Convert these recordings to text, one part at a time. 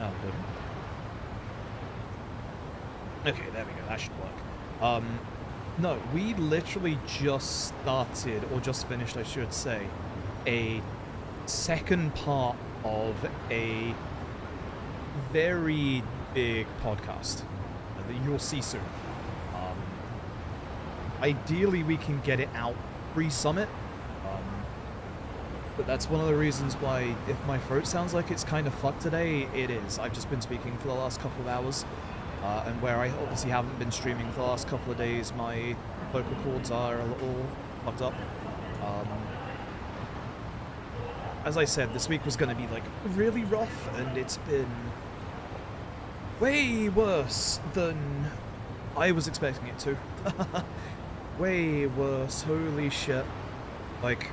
Oh, good. Okay, there we go. That should work. No, we literally just started, or just finished, I should say, a second part of a very big podcast that you'll see soon. Ideally, we can get it out pre-summit, but that's one of the reasons why, if my throat sounds like it's kind of fucked today, it is. I've just been speaking for the last couple of hours, and where I obviously haven't been streaming for the last couple of days, my vocal cords are a little fucked up. As I said, this week was going to be, like, really rough, and it's been way worse than I was expecting it to. Way worse. Holy shit. Like,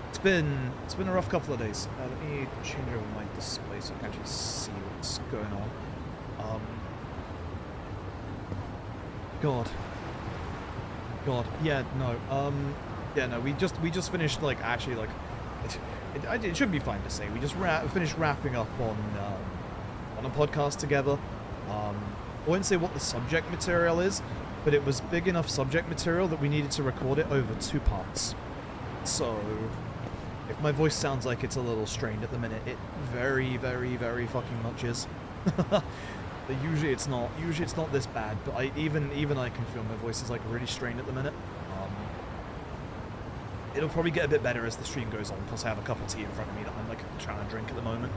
it's been a rough couple of days. Let me change over my display so I can actually see what's going on. God. Yeah, no. Yeah, no. We just finished, like, actually, like, it should be fine to say. We just finished wrapping up on a podcast together. I wouldn't say what the subject material is, but it was big enough subject material that we needed to record it over 2 parts. So, if my voice sounds like it's a little strained at the minute, it very, very, very fucking much is. But usually it's not. Usually it's not this bad, but even I can feel my voice is, like, really strained at the minute. It'll probably get a bit better as the stream goes on, plus I have a cup of tea in front of me that I'm, like, trying to drink at the moment.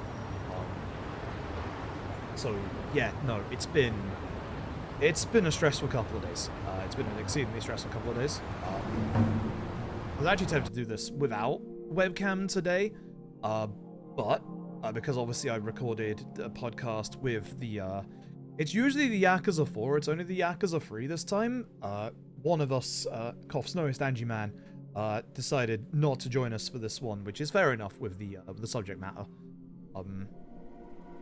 So, yeah, no, it's been a stressful couple of days. It's been an exceedingly stressful couple of days. I was actually tempted to do this without webcam today, but because obviously I recorded a podcast with the, it's usually the Yakuza 4, it's only the Yakuza 3 this time. One of us, Cough Snowist Angie Man, decided not to join us for this one, which is fair enough with the subject matter.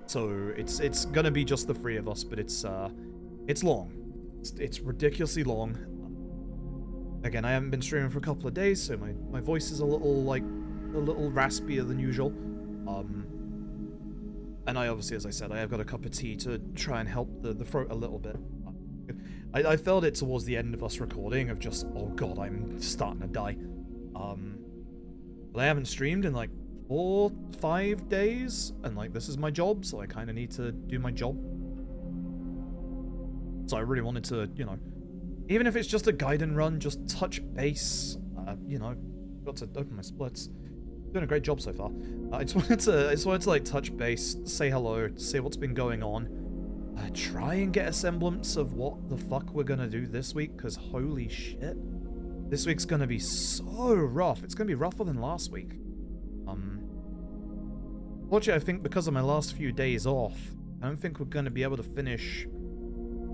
So it's gonna be just the 3 of us, but it's long. It's ridiculously long. Again, I haven't been streaming for a couple of days, so my voice is a little raspier than usual. And I obviously, as I said, I have got a cup of tea to try and help the throat a little bit. I felt it towards the end of us recording of just, oh god, I'm starting to die. But I haven't streamed in, like, 4, 5 days, and, like, this is my job, so I kind of need to do my job. So I really wanted to, you know, even if it's just a Gaiden run, just touch base. You know, got to open my splits. Doing a great job so far. I just wanted to like touch base, say hello, say what's been going on. Try and get a semblance of what the fuck we're gonna do this week, because holy shit, this week's gonna be so rough. It's gonna be rougher than last week. Fortunately, I think because of my last few days off, I don't think we're gonna be able to finish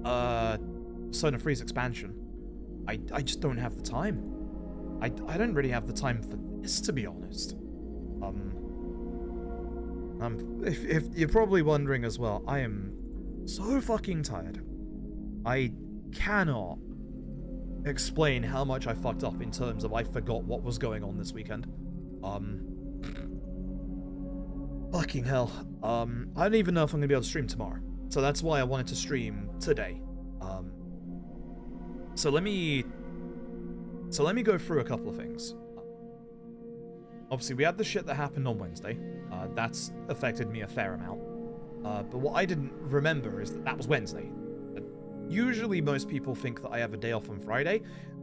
Persona 3's expansion. I just don't have the time. I don't really have the time for this, to be honest. If you're probably wondering as well, I am so fucking tired. I cannot explain how much I fucked up in terms of I forgot what was going on this weekend. Fucking hell. I don't even know if I'm gonna be able to stream tomorrow. So that's why I wanted to stream today. So let me go through a couple of things. Obviously, we had the shit that happened on Wednesday. That's affected me a fair amount. But what I didn't remember is that was Wednesday. Usually, most people think that I have a day off on Friday.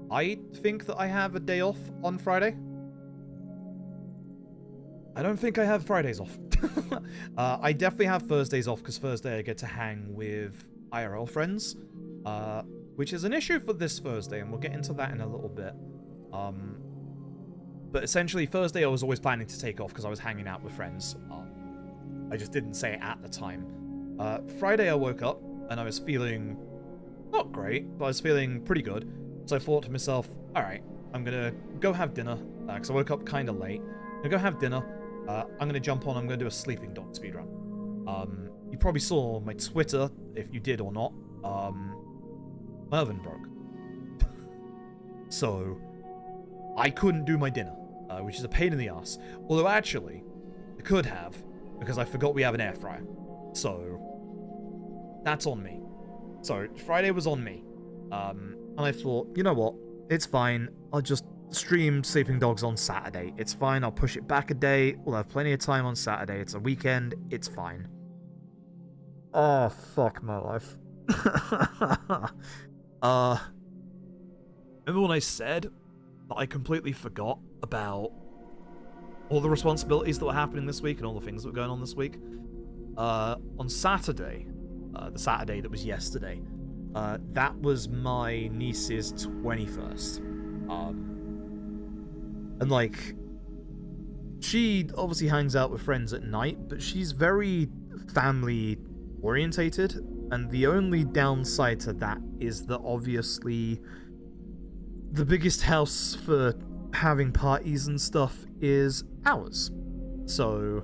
I think that I have a day off on Friday. I don't think I have Fridays off. I definitely have Thursdays off, because Thursday I get to hang with IRL friends. Which is an issue for this Thursday, and we'll get into that in a little bit. But essentially, Thursday I was always planning to take off because I was hanging out with friends. I just didn't say it at the time. Friday I woke up, and I was feeling not great, but I was feeling pretty good. So I thought to myself, alright, I'm gonna go have dinner, because I woke up kind of late. I'm gonna go have dinner, I'm gonna jump on, I'm gonna do a sleeping dog speedrun. You probably saw my Twitter, if you did or not. My oven broke. So, I couldn't do my dinner, which is a pain in the ass. Although, actually, I could have, because I forgot we have an air fryer. So that's on me. So Friday was on me. And I thought, you know what? It's fine. I'll just stream Sleeping Dogs on Saturday. It's fine. I'll push it back a day. We'll have plenty of time on Saturday. It's a weekend. It's fine. Oh, fuck my life. Remember when I said that I completely forgot about all the responsibilities that were happening this week and all the things that were going on this week? On Saturday, the Saturday that was yesterday, that was my niece's 21st. And like, she obviously hangs out with friends at night, but she's very family orientated, and the only downside to that is that obviously the biggest house for having parties and stuff is ours. So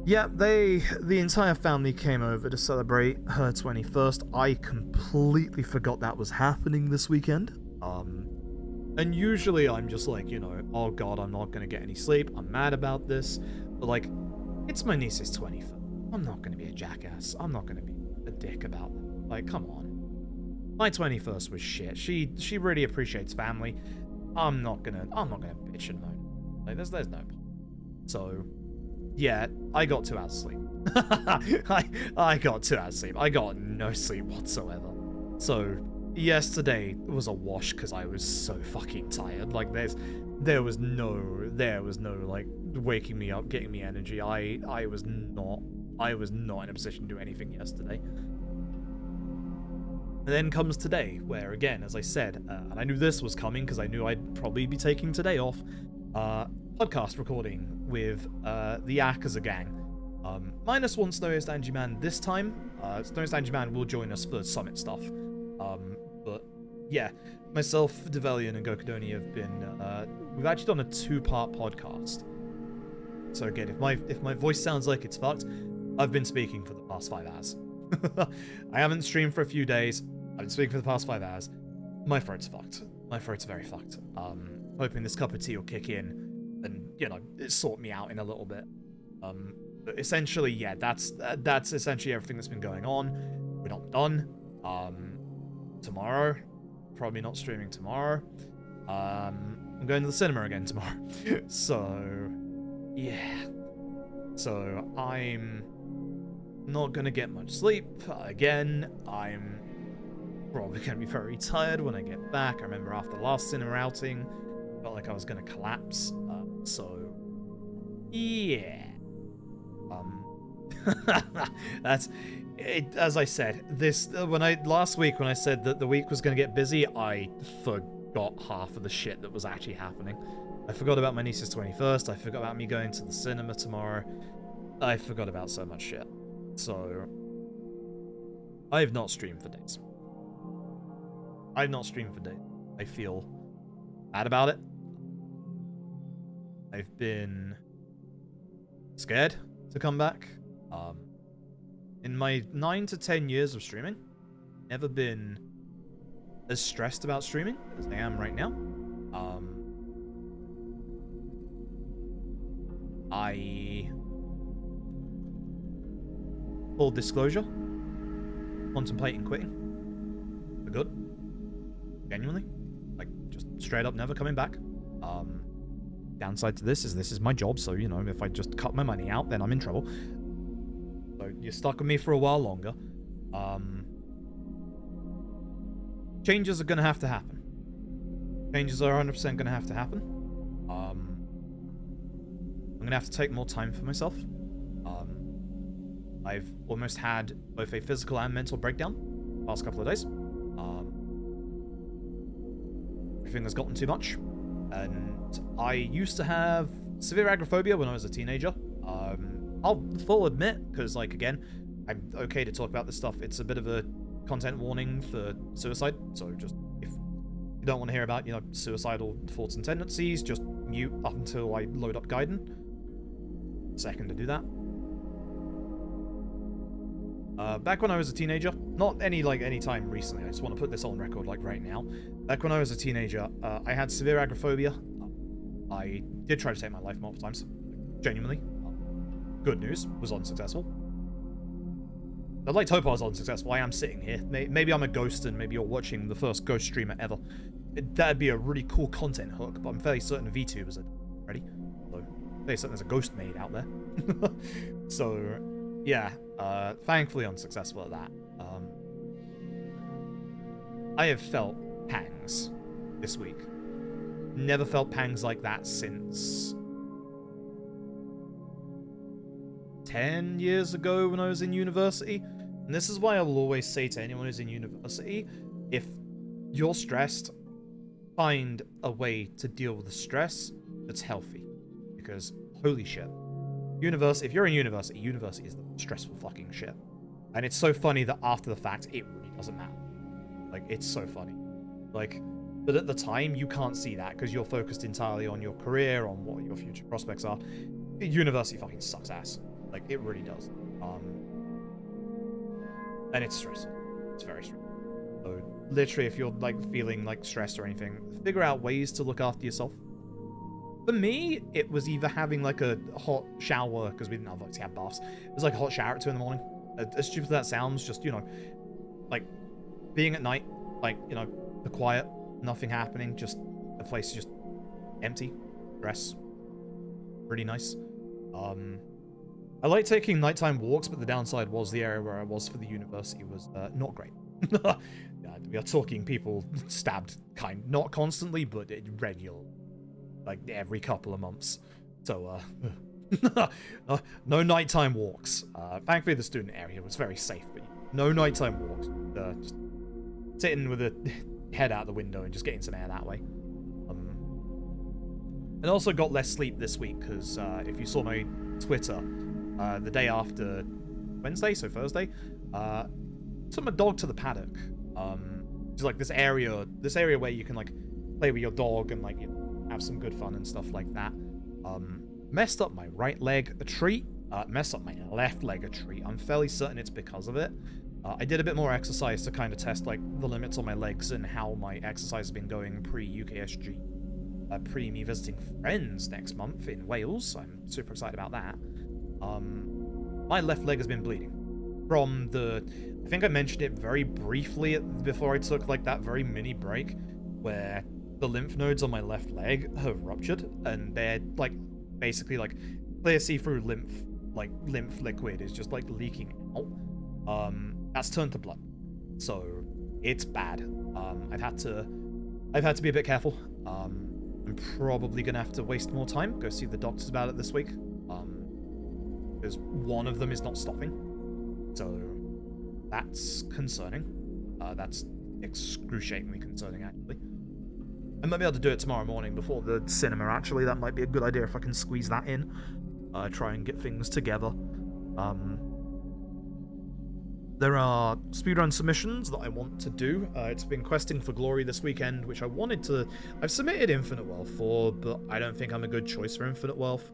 yeah, the entire family came over to celebrate her 21st. I completely forgot that was happening this weekend. And usually I'm just like, you know, oh god, I'm not gonna get any sleep, I'm mad about this. But like, it's my niece's 21st. I'm not gonna be a jackass. I'm not gonna be a dick about that. Like, come on. My 21st was shit. She really appreciates family. I'm not gonna bitch and moan. Like, there's no point. So yeah, I got 2 hours of sleep. I got 2 hours of sleep. I got no sleep whatsoever. So yesterday was a wash because I was so fucking tired. Like, there was no like waking me up, getting me energy. I was not in a position to do anything yesterday. And then comes today, where again, as I said, and I knew this was coming because I knew I'd probably be taking today off, podcast recording with the Yakuza gang. Minus one Snowiest Angie Man this time. Snowiest Angie Man will join us for Summit stuff. But yeah, myself, Develian, and Gokudoni have been, we've actually done a 2-part podcast. So again, if my voice sounds like it's fucked, I've been speaking for the past 5 hours. I haven't streamed for a few days. I've been speaking for the past 5 hours. My throat's fucked. My throat's very fucked. Hoping this cup of tea will kick in and, you know, sort me out in a little bit. But essentially, yeah, that's essentially everything that's been going on. We're not done. Tomorrow, probably not streaming tomorrow. I'm going to the cinema again tomorrow. So, yeah. So, I'm not going to get much sleep. Again, I'm probably going to be very tired when I get back. I remember after the last cinema outing, I felt like I was going to collapse. So, yeah. That's it. As I said, last week when I said that the week was going to get busy, I forgot half of the shit that was actually happening. I forgot about my niece's 21st. I forgot about me going to the cinema tomorrow. I forgot about so much shit. So I have not streamed for days. I feel bad about it. I've been scared to come back. In my 9 to 10 years of streaming, never been as stressed about streaming as I am right now. Full disclosure, contemplating quitting for good. Genuinely. Like, just straight up never coming back. Downside to this is my job, so, you know, if I just cut my money out, then I'm in trouble. So you're stuck with me for a while longer. Changes are going to have to happen. Changes are 100% going to have to happen. I'm going to have to take more time for myself. I've almost had both a physical and mental breakdown the past couple of days. Everything has gotten too much. And I used to have severe agoraphobia when I was a teenager. I'll full admit, because, like, again, I'm okay to talk about this stuff. It's a bit of a content warning for suicide. So just, if you don't want to hear about, you know, suicidal thoughts and tendencies, just mute up until I load up Gaiden. Second to do that. Back when I was a teenager, not any time recently, I just want to put this on record, like, right now. Back when I was a teenager, I had severe agoraphobia. I did try to take my life multiple times. Genuinely. good news, was unsuccessful. I'd like to hope I was unsuccessful. I am sitting here. Maybe I'm a ghost and maybe you're watching the first ghost streamer ever. That'd be a really cool content hook, but I'm fairly certain VTubers are ready. So, I'm fairly certain there's a ghost maid out there. So, yeah, thankfully unsuccessful at that. I have felt pangs this week. Never felt pangs like that since 10 years ago when I was in university. And this is why I will always say to anyone who's in university, if you're stressed, find a way to deal with the stress that's healthy. Because, holy shit. University, if you're in university, university is the stressful fucking shit. And it's so funny that after the fact, it really doesn't matter. Like, it's so funny. Like, but at the time, you can't see that because you're focused entirely on your career, on what your future prospects are. University fucking sucks ass. Like, it really does. And it's stressful. It's very stressful. So, literally, if you're, like, feeling, like, stressed or anything, figure out ways to look after yourself. For me, it was either having, like, a hot shower, because we didn't obviously have baths. It was, like, a hot shower at 2 in the morning. As stupid as that sounds, just, you know, like, being at night, like, you know, the quiet, nothing happening, just the place is just empty, rest, really nice. I like taking nighttime walks, but the downside was the area where I was for the university was not great. Yeah, we are talking people stabbed, not constantly, but regular, like every couple of months. So, no nighttime walks. Thankfully, the student area was very safe, but no nighttime walks. Just sitting with a head out the window and just getting some air that way. And also got less sleep this week because if you saw my Twitter, the day after Wednesday, so Thursday, took my dog to the paddock. Just like this area where you can like play with your dog and like, you know, have some good fun and stuff like that. Messed up my right leg a treat. Messed up my left leg a treat. I'm fairly certain it's because of it. I did a bit more exercise to kind of test like the limits on my legs and how my exercise has been going pre-UKSG. Pre me visiting friends next month in Wales. I'm super excited about that. My left leg has been bleeding from I think I mentioned it very briefly before I took like that very mini break where the lymph nodes on my left leg have ruptured and they're like basically like clear see-through lymph liquid is just like leaking out. That's turned to blood, so it's bad. I've had to be a bit careful. I'm probably gonna have to waste more time, go see the doctors about it this week, because one of them is not stopping, so that's concerning. That's excruciatingly concerning, actually. I might be able to do it tomorrow morning before the cinema, actually. That might be a good idea if I can squeeze that in. Try and get things together. There are speedrun submissions that I want to do. It's been Questing for Glory this weekend, which I've submitted Infinite Wealth for, but I don't think I'm a good choice for Infinite Wealth.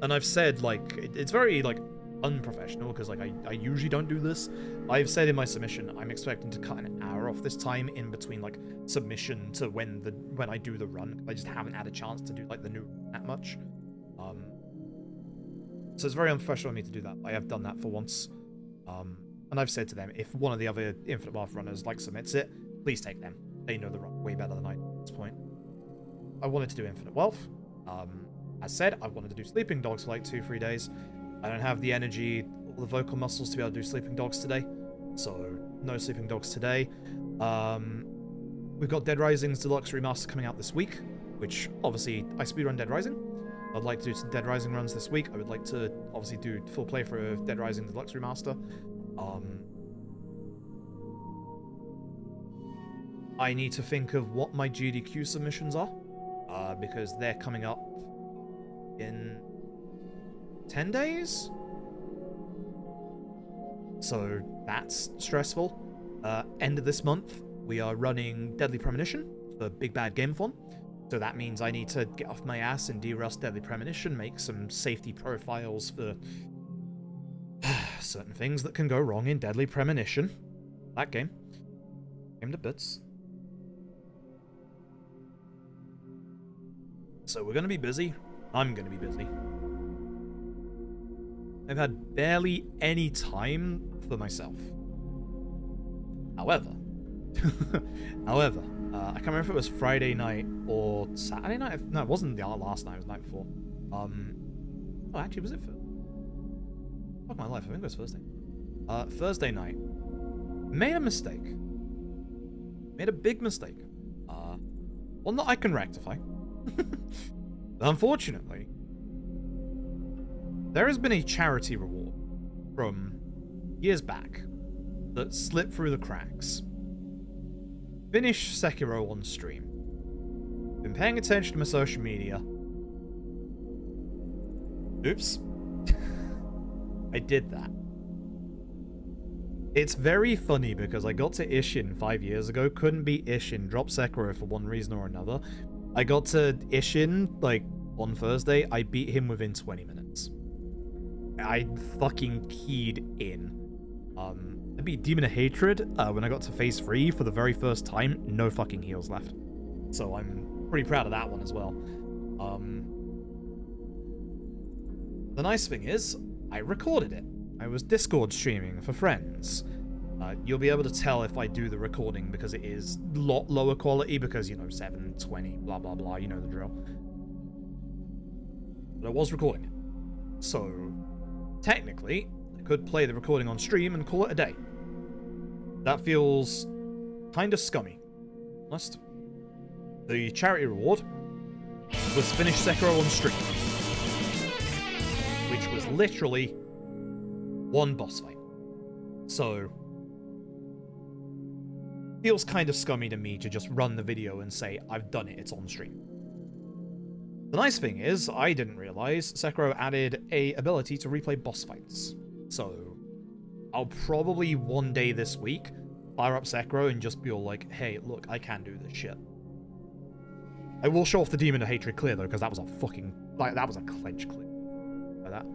And I've said, like, it's very, like, unprofessional, because, like, I usually don't do this. I've said in my submission, I'm expecting to cut an hour off this time in between, like, submission to when I do the run. I just haven't had a chance to do, like, the new that much. So it's very unprofessional of me to do that. I have done that for once. And I've said to them, if one of the other Infinite Wealth runners, like, submits it, please take them. They know the run way better than I do at this point. I wanted to do Infinite Wealth. As said, I wanted to do Sleeping Dogs for, like, 2-3 days. I don't have the energy or the vocal muscles to be able to do Sleeping Dogs today. So, no Sleeping Dogs today. We've got Dead Rising's Deluxe Remaster coming out this week, which, obviously, I speedrun Dead Rising. I'd like to do some Dead Rising runs this week. I would like to, obviously, do full playthrough of Dead Rising Deluxe Remaster. I need to think of what my GDQ submissions are, because they're coming up in 10 days? So that's stressful. End of this month, we are running Deadly Premonition for Big Bad Gameathon. So that means I need to get off my ass and de-rust Deadly Premonition, make some safety profiles for certain things that can go wrong in Deadly Premonition. That game. Game to bits. So we're going to be busy. I'm going to be busy. I've had barely any time for myself. However, I can't remember if it was Friday night or Saturday night. No, it wasn't the last night. It was the night before. Oh, actually, was it for? Fuck my life. I think it was Thursday. Thursday night. Made a mistake. Made a big mistake. One that I can rectify. Unfortunately, there has been a charity reward from years back that slipped through the cracks. Finished Sekiro on stream. Been paying attention to my social media. Oops. I did that. It's very funny because I got to Ishin 5 years ago, couldn't beat Ishin, dropped Sekiro for one reason or another. I got to Ishin, like, on Thursday, I beat him within 20 minutes. I fucking keyed in. I beat Demon of Hatred when I got to phase 3 for the very first time, no fucking heals left. So I'm pretty proud of that one as well. The nice thing is, I recorded it. I was Discord streaming for friends. You'll be able to tell if I do the recording because it is a lot lower quality because, you know, 720, blah, blah, blah, you know the drill. But I was recording it. So, technically, I could play the recording on stream and call it a day. That feels kind of scummy. Honest. The charity reward was finish Sekiro on stream. Which was literally one boss fight. So, feels kind of scummy to me to just run the video and say, I've done it, it's on stream. The nice thing is, I didn't realize Sekiro added a ability to replay boss fights. So, I'll probably one day this week fire up Sekiro and just be all like, hey, look, I can do this shit. I will show off the Demon of Hatred clear, though, because that was a fucking, like, that was a clench clear. Like that.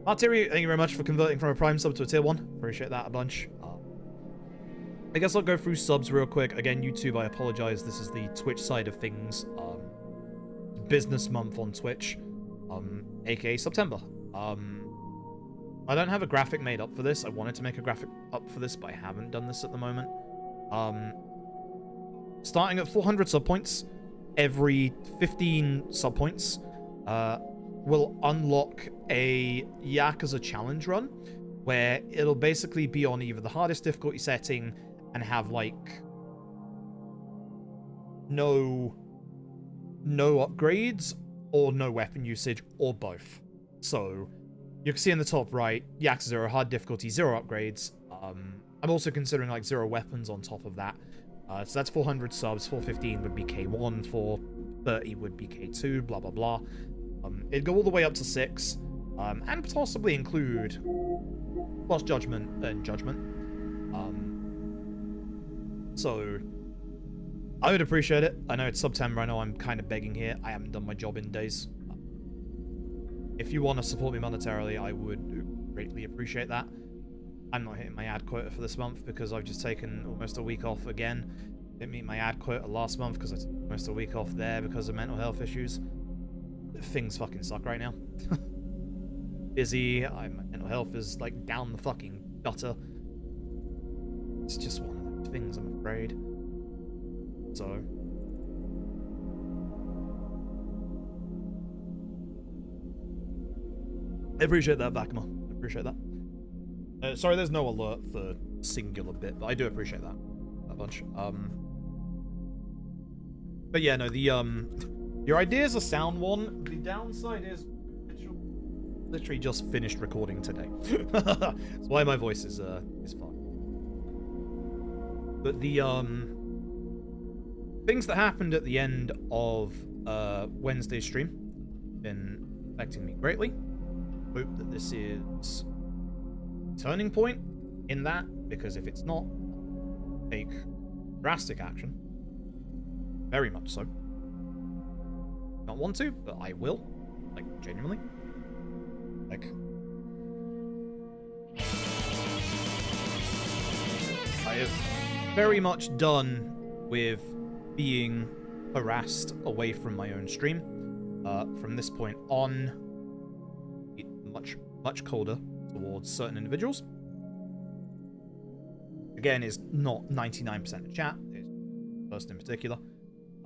Martiri, thank you very much for converting from a Prime sub to a Tier 1. Appreciate that a bunch. I guess I'll go through subs real quick. Again, YouTube, I apologize. This is the Twitch side of things. Business month on Twitch. AKA September. I don't have a graphic made up for this. I wanted to make a graphic up for this, but I haven't done this at the moment. Starting at 400 sub points, every 15 sub points, will unlock a Yakuza challenge run, where it'll basically be on either the hardest difficulty setting and have, like, no upgrades, or no weapon usage, or both. So, you can see in the top right, Yakuza 0 hard difficulty, 0 upgrades. I'm also considering, like, 0 weapons on top of that. So that's 400 subs, 415 would be K1, 430 would be K2, blah, blah, blah. It'd go all the way up to 6, and possibly include Boss Judgment and Judgment. So, I would appreciate it. I know it's September, I know I'm kind of begging here. I haven't done my job in days. If you want to support me monetarily, I would greatly appreciate that. I'm not hitting my ad quota for this month because I've just taken almost a week off again. Didn't meet my ad quota last month because I took almost a week off there because of mental health issues. Things fucking suck right now. Busy, my mental health is like down the fucking gutter. It's just one of those things, I'm afraid. So. I appreciate that, Vakma. I appreciate that. Sorry, there's no alert for singular bit, but I do appreciate that a bunch. But yeah, no, your idea is a sound one. The downside is literally just finished recording today. That's why my voice is fine. But the things that happened at the end of Wednesday's stream been affecting me greatly. Hope that this is a turning point in that, because if it's not, take drastic action. Very much so. Not want to, but I will. Like, genuinely. Like, I have very much done with being harassed away from my own stream. From this point on, much colder towards certain individuals. Again, is not 99% of chat. It's person in particular.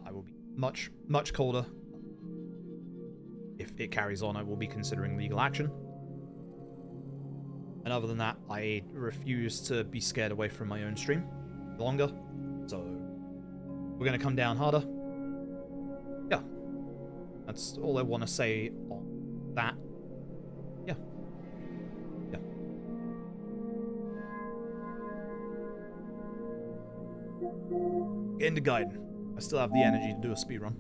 I will be much colder. If it carries on, I will be considering legal action. And other than that, I refuse to be scared away from my own stream longer. So we're going to come down harder. Yeah. That's all I want to say on that. Yeah. Yeah. Get into Gaiden. I still have the energy to do a speedrun.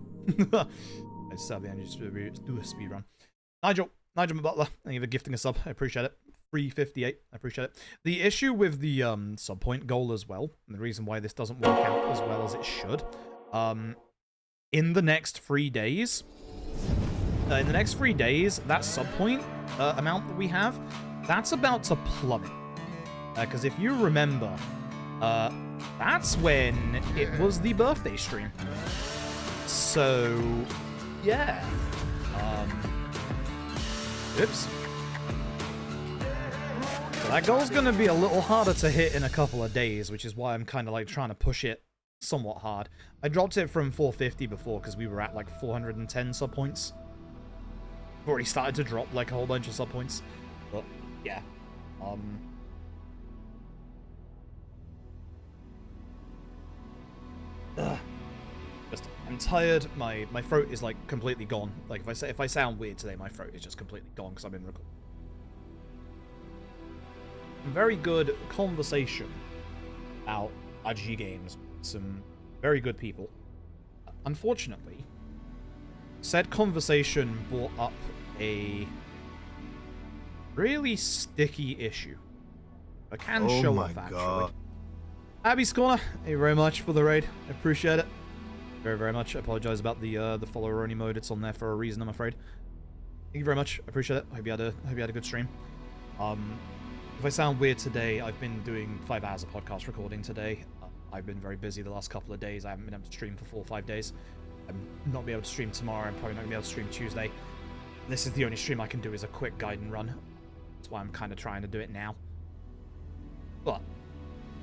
I still have the energy to do a speedrun. Nigel my butler, thank you for gifting a sub. I appreciate it. 358. I appreciate it. The issue with the sub point goal as well, and the reason why this doesn't work out as well as it should, in the next 3 days, that sub point amount that we have, that's about to plummet. Because if you remember, that's when it was the birthday stream. So, yeah. Oops. So that goal's going to be a little harder to hit in a couple of days, which is why I'm kind of like trying to push it somewhat hard. I dropped it from 450 before because we were at like 410 sub points. I've already started to drop like a whole bunch of sub points. But, yeah. I'm tired. My throat is like completely gone. Like if I sound weird today, my throat is just completely gone because I've been recording. Very good conversation about RG games. Some very good people. Unfortunately, said conversation brought up a really sticky issue. I can show off actually. Abby's Corner, thank you very much for the raid. I appreciate it. Very, very much. I apologize about the follower-only mode. It's on there for a reason, I'm afraid. Thank you very much. I appreciate it. Hope you had a good stream. If I sound weird today, I've been doing 5 hours of podcast recording today. I've been very busy the last couple of days. I haven't been able to stream for 4 or 5 days. I'm not be able to stream tomorrow. I'm probably not going to be able to stream Tuesday. This is the only stream I can do is a quick Gaiden run. That's why I'm kind of trying to do it now. But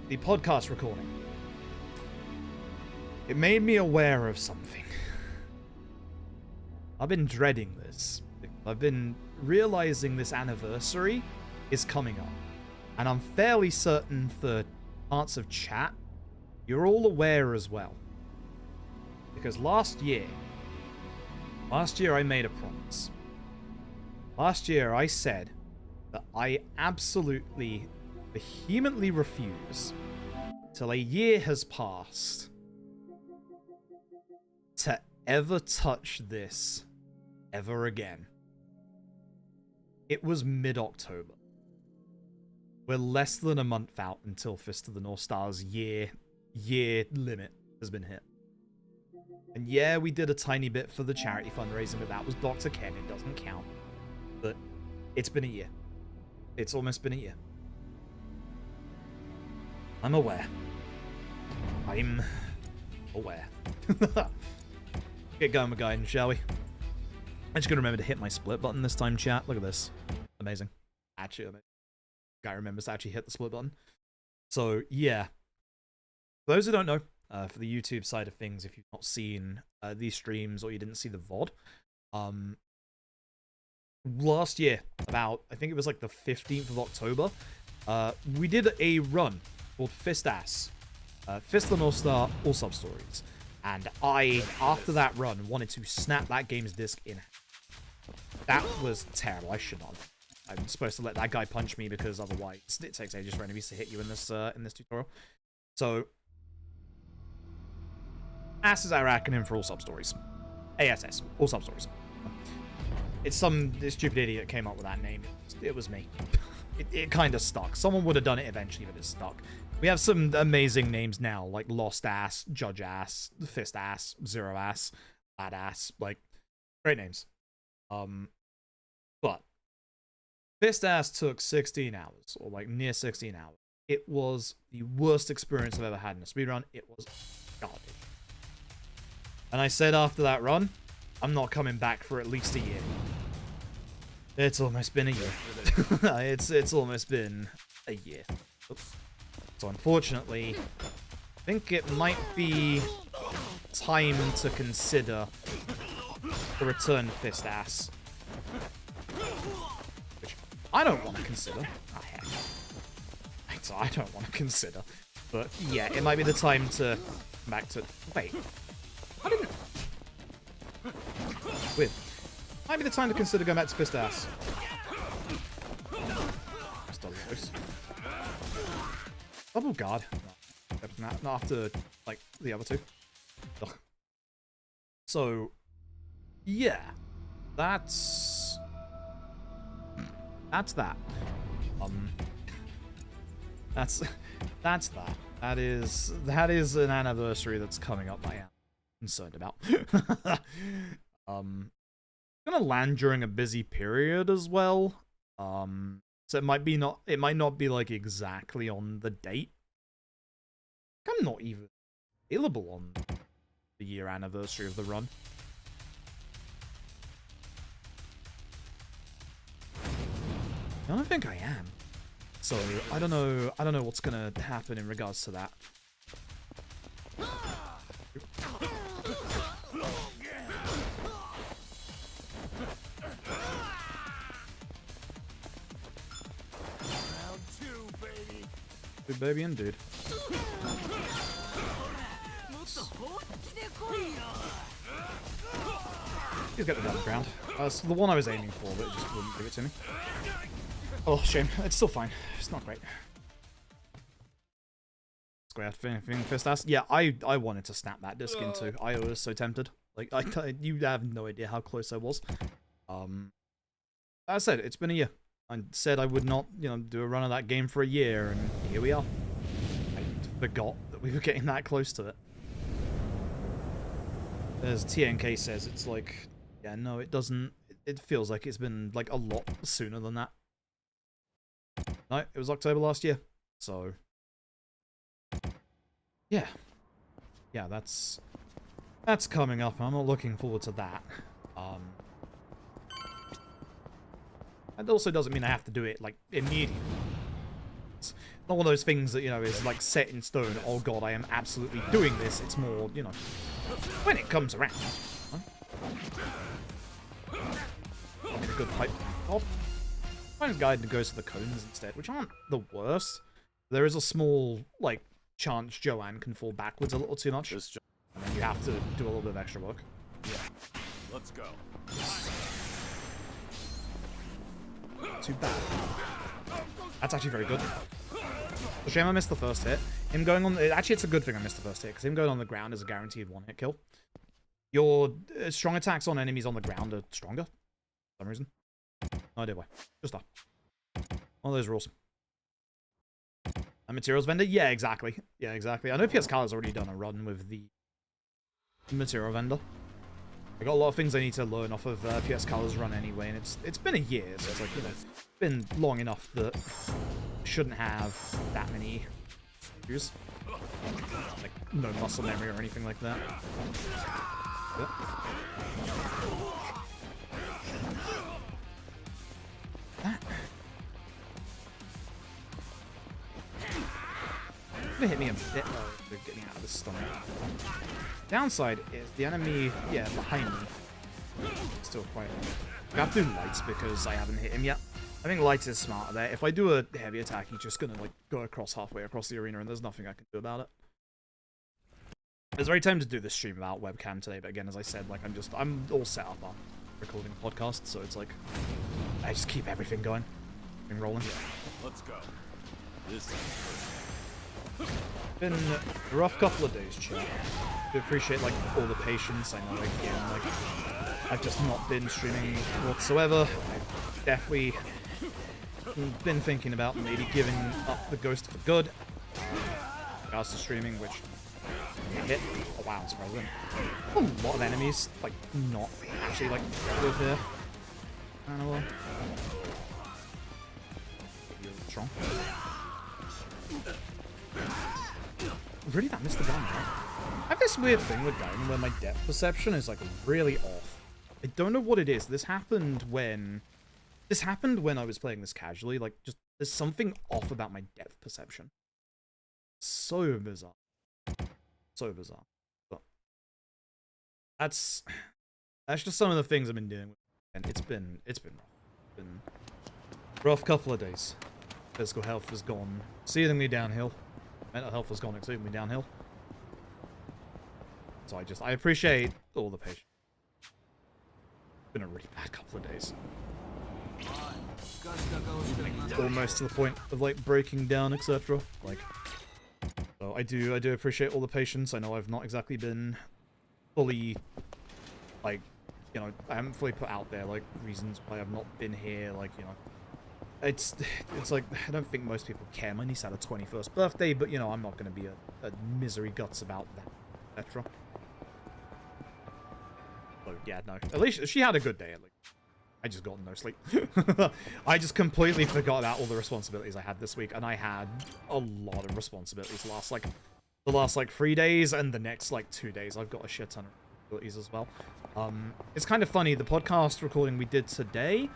the podcast recording, it made me aware of something. I've been dreading this. I've been realizing this anniversary is coming up. And I'm fairly certain that parts of chat, you're all aware as well. Because last year I made a promise. Last year I said that I absolutely, vehemently refuse, till a year has passed, to ever touch this ever again. It was mid-October. We're less than a month out until Fist of the North Star's year limit has been hit. And yeah, we did a tiny bit for the charity fundraising, but that was Dr. Ken. It doesn't count. But it's been a year. It's almost been a year. I'm aware. I'm aware. Get going with Gaiden, shall we? I'm just going to remember to hit my split button this time, chat. Look at this. Amazing. Actually, amazing. Guy remembers to actually hit the split button. So, yeah. For those who don't know, for the YouTube side of things, if you've not seen these streams or you didn't see the VOD, last year, about, I think it was like the 15th of October, we did a run called Fist Ass. Fist of the North Star, all sub-stories. And I, after that run, wanted to snap that game's disc in half. That was terrible. I should not. I'm supposed to let that guy punch me because otherwise it takes ages for enemies to hit you in this tutorial. So, ASS is our acronym for all sub-stories. ASS, all sub-stories. It's some stupid idiot came up with that name. It was me. It kind of stuck. Someone would have done it eventually, but it stuck. We have some amazing names now, like Lost Ass, Judge Ass, Fist Ass, Zero Ass, Bad Ass, like, great names. But Fist Ass took 16 hours, or like near 16 hours. It was the worst experience I've ever had in a speedrun. It was garbage. And I said after that run, I'm not coming back for at least a year. It's almost been a year. It's almost been a year. Oops. So unfortunately, I think it might be time to consider the return fist ass. Which I don't want to consider. Ah, heck. So I don't want to consider. But yeah, it might be the time to come back to... Wait. I didn't... Weird. Might be the time to consider going back to fist ass. Still close. Double guard. No, not after, like, the other two. Ugh. So, yeah. That's that. That's that. That is an anniversary that's coming up I am concerned about. Gonna land during a busy period as well. So it might not be like exactly on the date. I'm not even available on the year anniversary of the run. I don't think I am. So I don't know what's gonna happen in regards to that. Good baby indeed. He's got the down ground. It's the one I was aiming for, but it just wouldn't give it to me. Oh, shame. It's still fine. It's not great. Square fist ass. Yeah, I wanted to snap that disc in too. I was so tempted. Like, you have no idea how close I was. As I said, it's been a year. I said I would not, do a run of that game for a year, and here we are. I forgot that we were getting that close to it. As TNK says, it's like, yeah, no, it doesn't. It feels like it's been, like, a lot sooner than that. No, it was October last year, so... Yeah. Yeah, that's coming up. I'm not looking forward to that. That also doesn't mean I have to do it, like, immediately. It's not one of those things that, is, like, set in stone. Oh, God, I am absolutely doing this. It's more, when it comes around. Huh? Like a good pipe. Oh. Mine's Gaiden goes to the cones instead, which aren't the worst. There is a small, like, chance Joanne can fall backwards a little too much. And then you have to do a little bit of extra work. Yeah. Let's go. Too bad. That's actually very good. The shame I missed the first hit. Him going on... Actually, it's a good thing I missed the first hit, because him going on the ground is a guaranteed one-hit kill. Your strong attacks on enemies on the ground are stronger. For some reason. No idea why. Just that. One of those rules. A materials vendor? Yeah, exactly. Yeah, exactly. I know PS Carla's already done a run with the material vendor. I got a lot of things I need to learn off of PS Carla's run anyway, and it's been a year, so it's like, it's been long enough that I shouldn't have that many issues. Like, no muscle memory or anything like that. Yep. That. They hit me a bit. Oh, they're getting out of the stomach. Downside is the enemy, yeah, behind me. Still quite. I have to do lights because I haven't hit him yet. I think lights is smarter there. If I do a heavy attack, he's just gonna like go across halfway across the arena, and there's nothing I can do about it. I was very tempted to do this stream without webcam today, but again, as I said, like I'm all set up on recording a podcast, so it's like I just keep everything going and rolling. Let's go. This is been a rough couple of days, chat. I appreciate like all the patience. I know again, like I've just not been streaming whatsoever. I've definitely been thinking about maybe giving up the Ghost for good. Regards to streaming, which hit. Oh wow, I'm surprised. A lot of enemies, like not actually like live here. I don't know. You're strong. Really, that missed the gun, right? I have this weird thing with Gaiden where my depth perception is like really off. I don't know what it is. This happened when This happened when I was playing this casually. Like, just there's something off about my depth perception. So bizarre. So bizarre. But that's just some of the things I've been dealing with. And it's been rough. It's been a rough couple of days. Physical health has gone exceedingly downhill. Mental health has gone exceedingly downhill. So I appreciate all the patience. It's been a really bad couple of days. Almost to the point of like breaking down, etc. Like, so I do appreciate all the patience. I know I've not exactly been fully, like, you know, I haven't fully put out there like reasons why I've not been here. Like, you know, it's like I don't think most people care. My niece had her 21st birthday, but you know, I'm not going to be a misery guts about that, etc. So yeah, no. At least she had a good day. At least I just got no sleep. I just completely forgot about all the responsibilities I had this week, and I had a lot of responsibilities the last 3 days, and the next like 2 days I've got a shit ton of responsibilities as well. It's kind of funny, the podcast recording we did today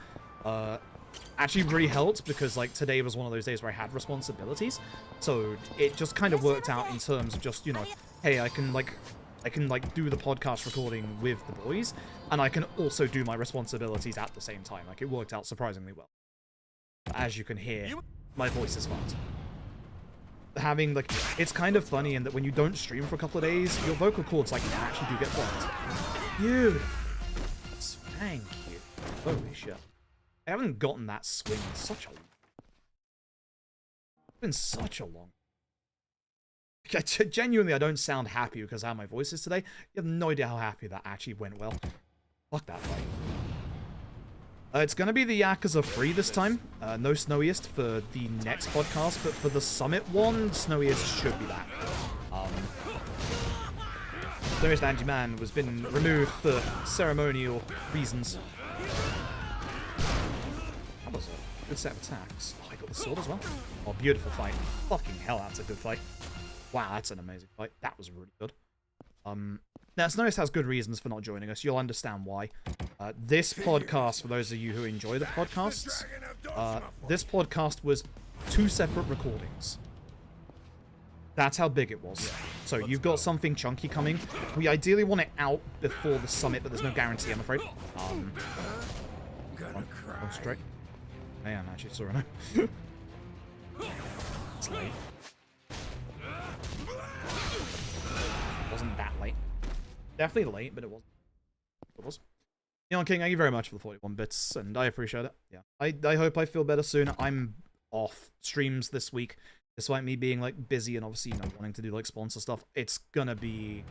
actually really helped because like today was one of those days where I had responsibilities, so it just kind of worked out in terms of just, you know, hey, I can do the podcast recording with the boys, and I can also do my responsibilities at the same time. Like, it worked out surprisingly well. As you can hear, my voice is fucked. Having, like, it's kind of funny in that when you don't stream for a couple of days, your vocal cords, like, actually do get fucked. Dude! Thank you. Holy shit. I haven't gotten that swing in such a... It's been such a long... Genuinely, I don't sound happy because of how my voice is today. You have no idea how happy that actually went well. Fuck that fight. It's going to be the Yakuza 3 this time. No Snowiest for the next podcast, but for the Summit one, Snowiest should be back. Snowiest Angie Man was been removed for ceremonial reasons. That was a good set of attacks. Oh, I got the sword as well. Oh, beautiful fight. Fucking hell, that's a good fight. Wow, that's an amazing fight. That was really good. Now, Snowiest has good reasons for not joining us. You'll understand why. This podcast, for those of you who enjoy the podcasts, this podcast was 2 separate recordings. That's how big it was. So you've got something chunky coming. We ideally want it out before the summit, but there's no guarantee, I'm afraid. Straight. I am actually sorry. It's late. Wasn't that late. Definitely late, but it wasn't. It was. Neon King, thank you very much for the 41 bits, and I appreciate it. Yeah. I hope I feel better soon. I'm off streams this week, despite me being like busy and obviously, you know, wanting to do like sponsor stuff. It's gonna be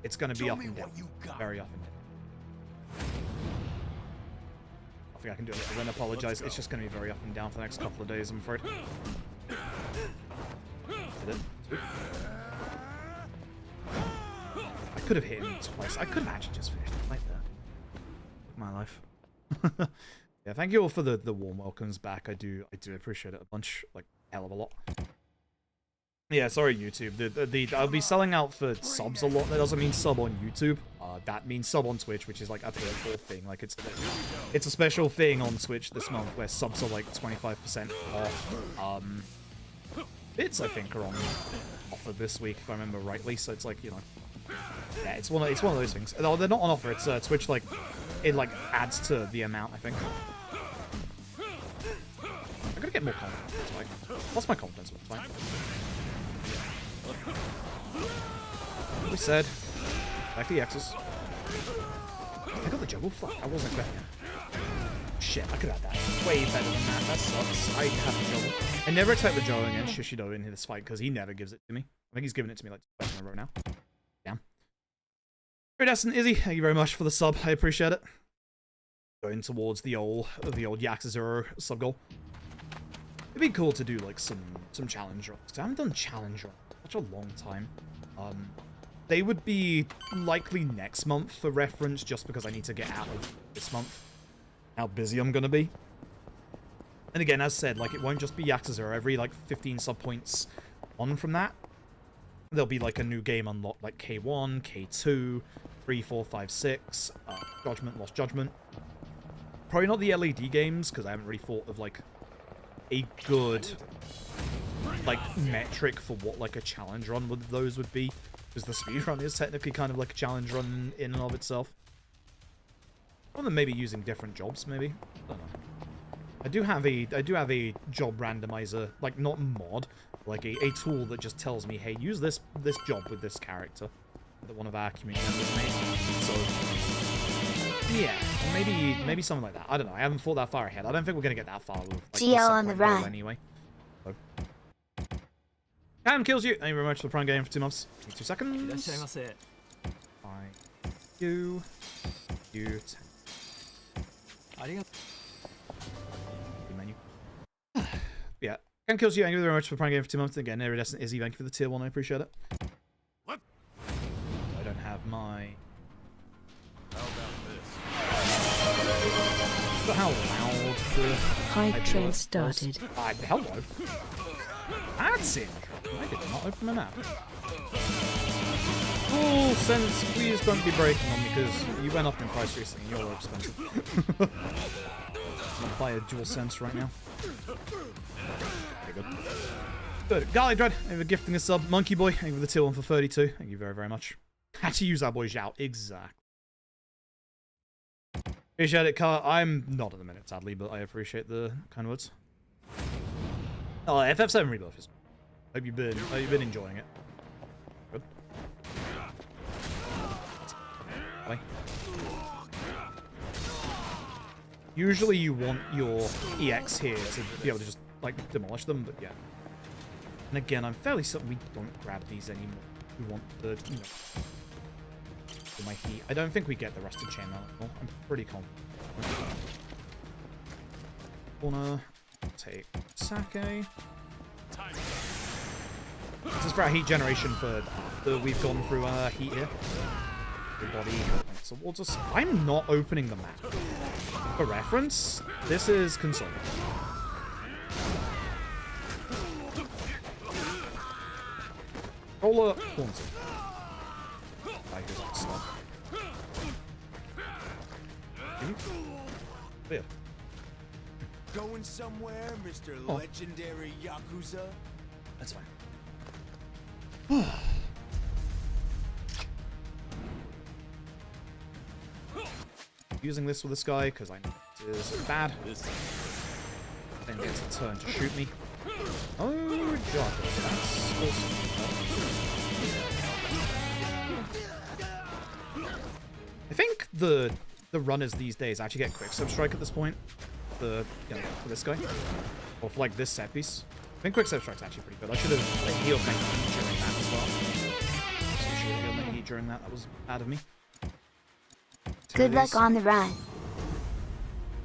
up and down. Very up and down. I think I can do it. I don't apologize. It's just gonna be very up and down for the next couple of days, I'm afraid. Did it? I could have hit him twice. I could have actually just finished the fight there. My life. Yeah, thank you all for the warm welcomes back. I do appreciate it a bunch, like hell of a lot. Yeah, sorry YouTube. I'll be selling out for subs a lot. That doesn't mean sub on YouTube. That means sub on Twitch, which is like a paid-for thing. Like it's a special thing on Twitch this month where subs are like 25% off. Bits I think are on offer this week if I remember rightly. So it's like, you know, yeah, it's one of those things. No, they're not on offer. It's Twitch like it like adds to the amount, I think. I gotta get more confidence. It's fine. What's my confidence? It's fine. We said back to the X's. I got the juggle. Fuck, I wasn't expecting it. Shit, I could have had that. Way better than that. That sucks. I have the juggle. I never expect the juggle against Shishido in this fight because he never gives it to me. I think he's giving it to me like 2 in a row now. Damn. Iridescent Izzy, thank you very much for the sub. I appreciate it. Going towards the old Yakuza 0 sub goal. It'd be cool to do like some challenge runs. I haven't done challenge runs in such a long time. They would be likely next month for reference, just because I need to get out of this month. How busy I'm gonna be. And again, as said, like it won't just be Yakuza 0. Every like 15 sub points on from that, there'll be like a new game unlocked, like K1, K2, 3, 4, 5, 6, Judgment, Lost Judgment. Probably not the LED games, because I haven't really thought of, like, a good, like, metric for what, like, a challenge run with those would be. Because the speedrun is technically kind of like a challenge run in and of itself. Or then maybe using different jobs, maybe. I don't know. I do have a job randomizer, like, not mod, like a tool that just tells me, hey, use this job with this character that one of our community members made. So, yeah, maybe something like that. I don't know. I haven't thought that far ahead. I don't think we're gonna get that far with, like, GL on the run anyway. So. Cam kills you. Thank you very much for the Prime game for 2 months. Give me 2 seconds. You. Menu. Yeah. Cam kills you. Thank you very much for the Prime game for 2 months. Again, Iridescent Izzy, thank you for the tier 1. I appreciate it. What? I don't have my. How about this? But how loud the hype train started. Hello. That's it. I did not open my map. Oh, sense, please don't be breaking on me because you went up in price recently and you're expensive. I'm gonna buy a dual sense right now. Okay, good. Good. Garlic Dread, thank you for gifting a sub. Monkey Boy, thank you for the tier 1 for 32. Thank you very, very much. Had to use our boy Zhao. Exactly. Appreciate it, Car. I'm not at the minute, sadly, but I appreciate the kind words. Oh, FF7 rebuff is. Hope you've been enjoying it. Good. Bye. Usually you want your EX here to be able to just, like, demolish them, but yeah. And again, I'm fairly certain we don't grab these anymore. We want the, you know, for my heat. I don't think we get the rusted chainmail anymore. I'm pretty confident. Wanna take sake. This is for our heat generation for we've gone through heat here. Everybody towards us. I'm not opening the map. For reference, this is console. Roller haunted. I hear that stuff. Weird. Going somewhere, Mr. Legendary Yakuza? That's fine. Using this with this guy because I know it is bad. Then gets a turn to shoot me. Oh, God, that's awesome. I think the runners these days actually get quick strike at this point. For this guy, or for like this set piece. I think quick strike's actually pretty good. I should have healed my heat during that as well. So I should have healed my heat during that. That was bad of me. Good luck on the run.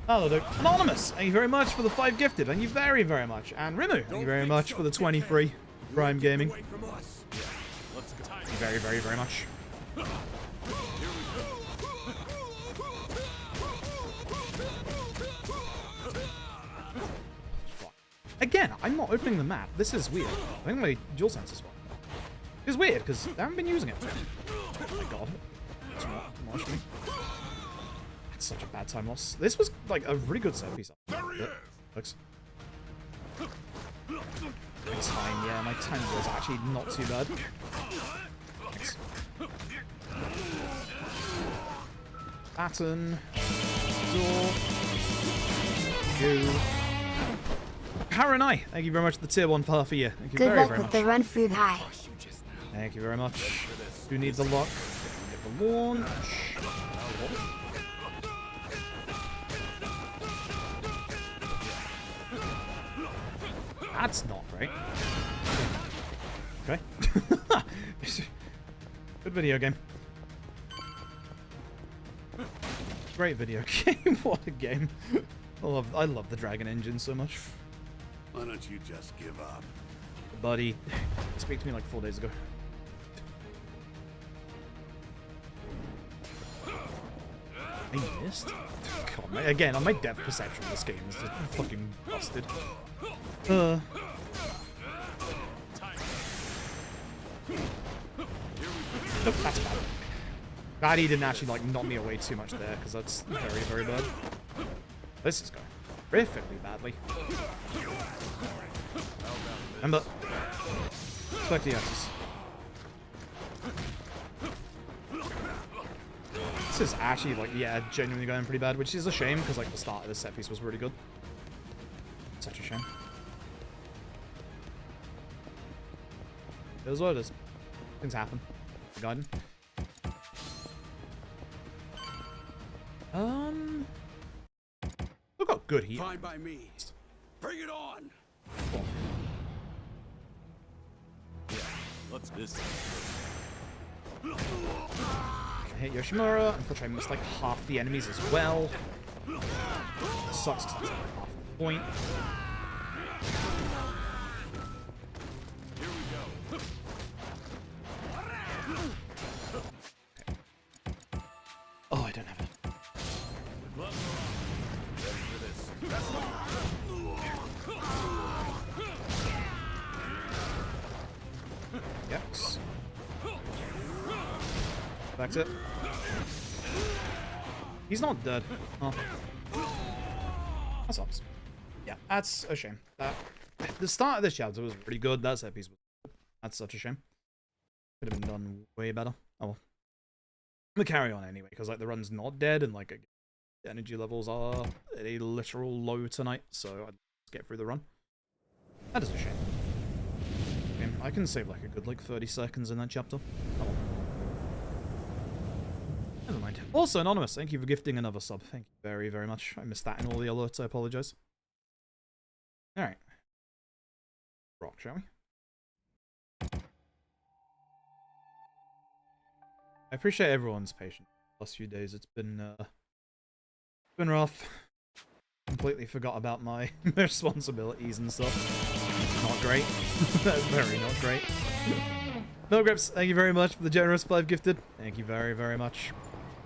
Hello, Luke. Anonymous, thank you very much for the 5 gifted. Thank you very, very much. And Rimu, thank you very much for the 23 Prime Gaming. Thank you very, very, very much. Again, I'm not opening the map. This is weird. I think my dual sense is fine. It's weird, because I haven't been using it. Oh my god. That's not demolished me. That's such a bad time loss. This was, like, a really good set piece. Looks. My time, yeah, my time was actually not too bad. Thanks. Baton. Door. Go. Haranai, thank you very much for the tier 1 for half a year. Thank you Good very, luck very with much. the run through high. Thank you very much. Who needs the lock? Get the launch. That's not great. Okay. Good video game. Great video game. What a game. I love the Dragon Engine so much. Why don't you just give up? Buddy, speak to me like 4 days ago. I missed? God, again, my depth perception of this game is just fucking busted. Nope, that's bad. Glad he didn't actually, like, knock me away too much there, because that's very, very bad. This is going horrifically badly. Remember, expect the axis. This is actually, like, yeah, genuinely going pretty bad, which is a shame, because, like, the start of this set piece was really good. Such a shame. It is what it is. Things happen. Gaiden. Look how good he is. Fine by me. Bring it on. Oh. Yeah, what's this? I hit Yoshimura. Unfortunately, I missed like half the enemies as well. Sucks because that's like half the point. Here we go. Oh, I don't have it. Gloves are on. Ready for this. Yikes. That's it. He's not dead. Oh. That sucks. Yeah, that's a shame. The start of this chapter was pretty good. That set piece was good. That's such a shame. Could have been done way better. Oh well. I'm gonna carry on anyway, because like the run's not dead and like the energy levels are at a literal low tonight, so I'd get through the run. That is a shame. Okay, I can save like a good like 30 seconds in that chapter. Oh well. Never mind. Also, Anonymous, thank you for gifting another sub. Thank you very, very much. I missed that in all the alerts. I apologize. Alright. Rock, shall we? I appreciate everyone's patience the last few days. It's been rough. Completely forgot about my responsibilities and stuff. Not great. That's very not great. No Grips, thank you very much for the generous 5 gifted. Thank you very, very much.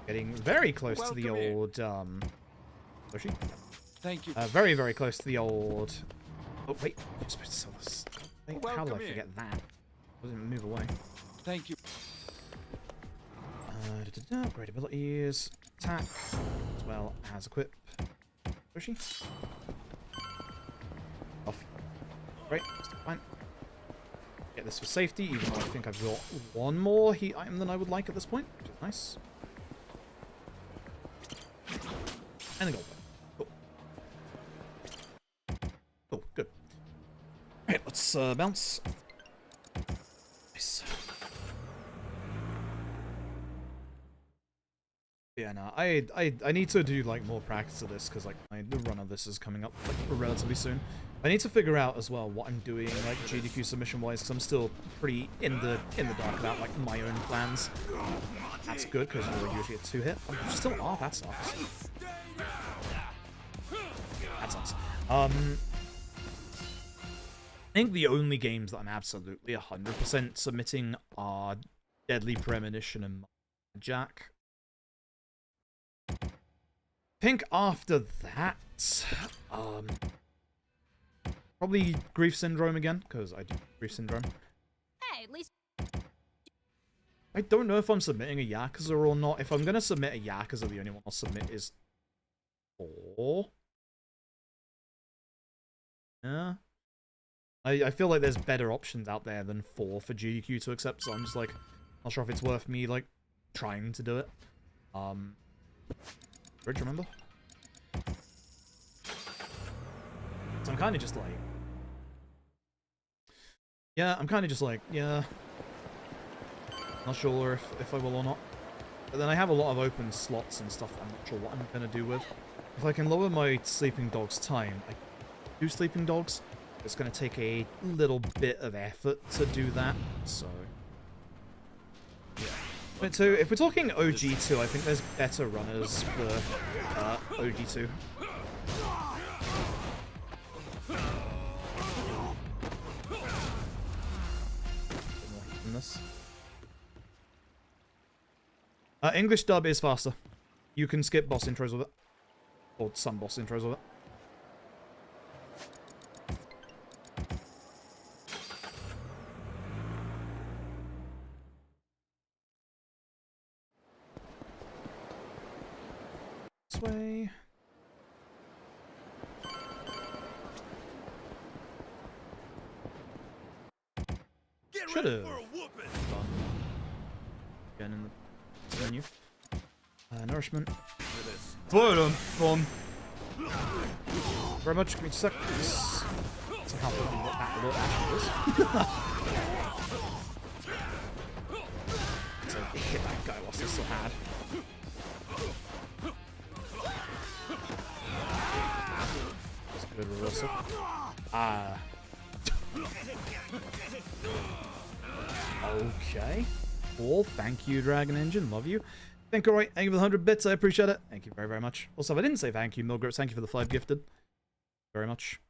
Getting very close to the old, Yoshi? Thank you. Very, very close to the old... Oh, wait. I'm supposed to sell this. Wait, how did I forget that? I didn't move away. Thank you. Great abilities. Attack. As well as equip. Yoshi. Off. Great. Still fine. Get this for safety, even though I think I've got one more heat item than I would like at this point, which is nice. And a gold. Cool. Oh, good. Alright, let's bounce. Nice. Yeah, no, I need to do like more practice of this because like the run of this is coming up like relatively soon. I need to figure out as well what I'm doing like GDQ submission wise because I'm still pretty in the dark about like my own plans. That's good because you're usually a 2-hit. I'm still off. That sucks. That sucks. I think the only games that I'm absolutely 100% submitting are Deadly Premonition and Jack. I think after that, probably Grief Syndrome again, because I do Grief Syndrome. Hey, at least... I don't know if I'm submitting a Yakuza or not. If I'm going to submit a Yakuza, the only one I'll submit is 4. Yeah. I feel like there's better options out there than 4 for GDQ to accept, so I'm just like, not sure if it's worth me, like, trying to do it. Bridge, remember? So I'm kind of just like... Yeah, I'm kind of just like, yeah. Not sure if I will or not. But then I have a lot of open slots and stuff I'm not sure what I'm going to do with. If I can lower my Sleeping Dog's time, I do Sleeping Dogs. It's going to take a little bit of effort to do that, so... Yeah. But so, if we're talking OG2, I think there's better runners for OG2. This. English dub is faster. You can skip boss intros with it. Or some boss intros with it. This way. Should have done again in the menu. Nourishment. Boom. Very much. Give me a sec. That's how what that alert actually is. So hit that guy whilst he's still had. That's a good reversal. Okay. Cool. Thank you, Dragon Engine. Love you. Thank you, right. Thank you for the 100 bits. I appreciate it. Thank you very, very much. Also, if I didn't say thank you, Milgrips, thank you for the 5 gifted. Very much.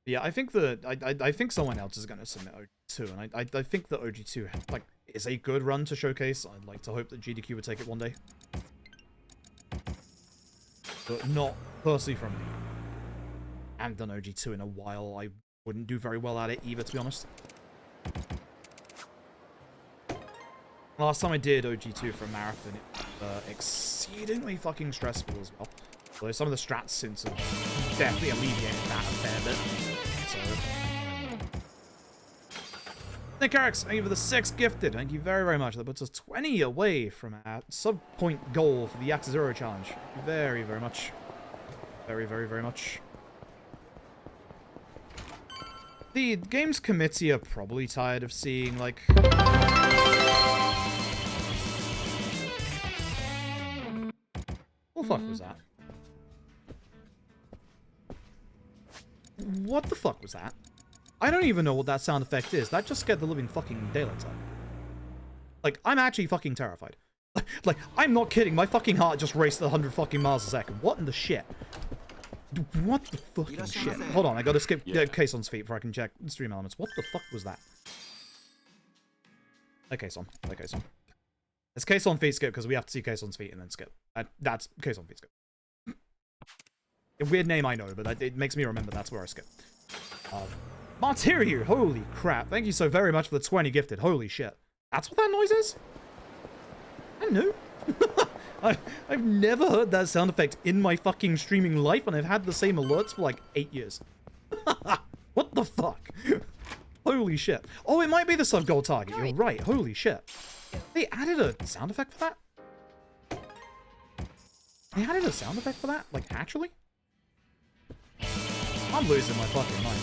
Yeah, I think that I think someone else is going to submit OG2, and I think that OG2 like is a good run to showcase. I'd like to hope that GDQ would take it one day, but not personally from me. I haven't done OG2 in a while. I wouldn't do very well at it either, to be honest. Last time I did OG2 for a marathon, it was exceedingly fucking stressful as well. Although some of the strats since have definitely alleviated that a fair bit. So, Nick Erics, thank you for the 6 gifted. Thank you very, very much. That puts us 20 away from our sub-point goal for the Yakuza 0 challenge. Thank you very, very much. Very, very, very much. The games committee are probably tired of seeing, like... What the fuck was that? What the fuck was that? I don't even know what that sound effect is. That just scared the living fucking daylights out. Like, I'm actually fucking terrified. Like, I'm not kidding. My fucking heart just raced 100 fucking miles a second. What in the shit? What the fucking shit? Hold on, I gotta skip Caisson's feet before I can check stream elements. What the fuck was that? Caisson. Caisson. It's Caisson feet skip because we have to see Caisson's feet and then skip. That's Caisson feet skip. A weird name, I know, but it makes me remember that's where I skip. Martyriu, holy crap. Thank you so very much for the 20 gifted. Holy shit. That's what that noise is? I know. I've never heard that sound effect in my fucking streaming life, and I've had the same alerts for like 8 years. What the fuck? Holy shit. Oh, it might be the sub-goal target. You're right. Holy shit. They added a sound effect for that? They added a sound effect for that? Like, actually? I'm losing my fucking mind.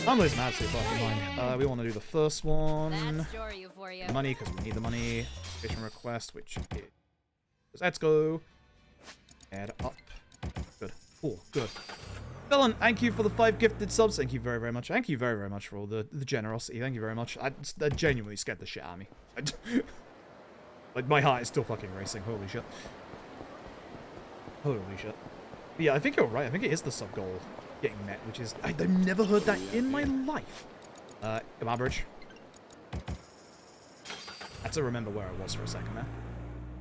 I'm losing my absolute fucking mind. We want to do the first one. Money, because we need the money. Mission request, which is... Let's go. Add up. Good. Cool. Good. Villain, thank you for the 5 gifted subs. Thank you very, very much. Thank you very, very much for all the generosity. Thank you very much. That genuinely scared the shit out of me. Like, my heart is still fucking racing. Holy shit. Holy shit. But yeah, I think you're right. I think it is the sub goal getting met, which is... I've never heard that in my life. Come on, bridge. I had to remember where I was for a second there.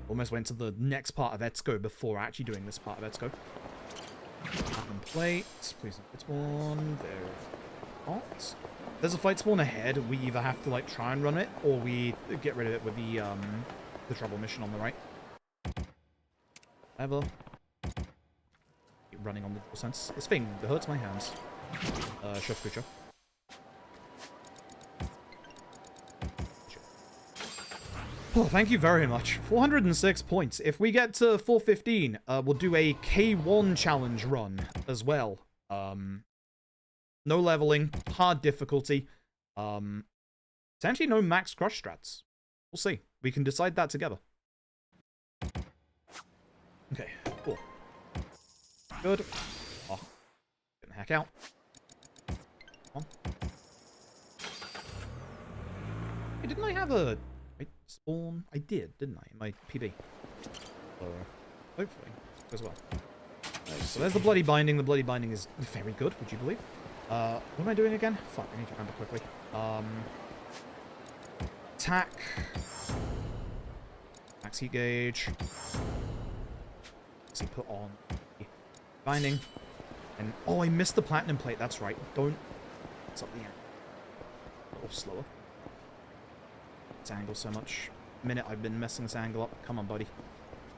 Almost went to the next part of Etsuko before actually doing this part of Etsuko. Platinum plate. Please not fight spawn. There's not. There's a fight spawn ahead. We either have to like try and run it, or we get rid of it with the trouble mission on the right. Whatever. Keep running on the sense. This thing that hurts my hands. Chef creature. Oh, thank you very much. 406 points. If we get to 415, we'll do a K1 challenge run as well. No leveling, hard difficulty. Essentially no max crush strats. We'll see. We can decide that together. Okay, cool. Good. Oh, get the heck out. Come on. Hey, didn't I have a... spawn? I did, didn't I? In my PB. So, hopefully, as well. So there's the Bloody Binding. The Bloody Binding is very good, would you believe? What am I doing again? Fuck, I need to remember quickly. Attack. Max heat gauge. Let's see, put on the Binding. And, oh, I missed the Platinum plate. That's right. Don't... It's up the end. A little slower. This angle so much. Minute I've been messing this angle up. Come on, buddy.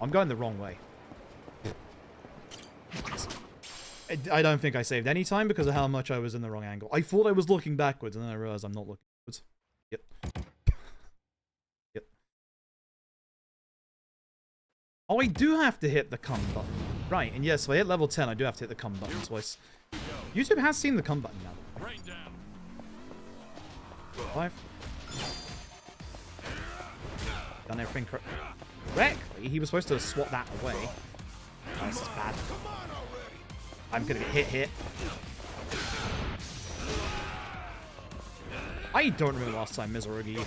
I'm going the wrong way. I don't think I saved any time because of how much I was in the wrong angle. I thought I was looking backwards, and then I realized I'm not looking backwards. Yep. Yep. Oh, I do have to hit the come button. Right, and yes, if I hit level 10, I do have to hit the come button twice. YouTube has seen the come button now. Rain down. 5. Done everything correctly. He was supposed to swat that away. Oh, this is bad. I'm gonna get hit here. I don't remember last time Mizurugi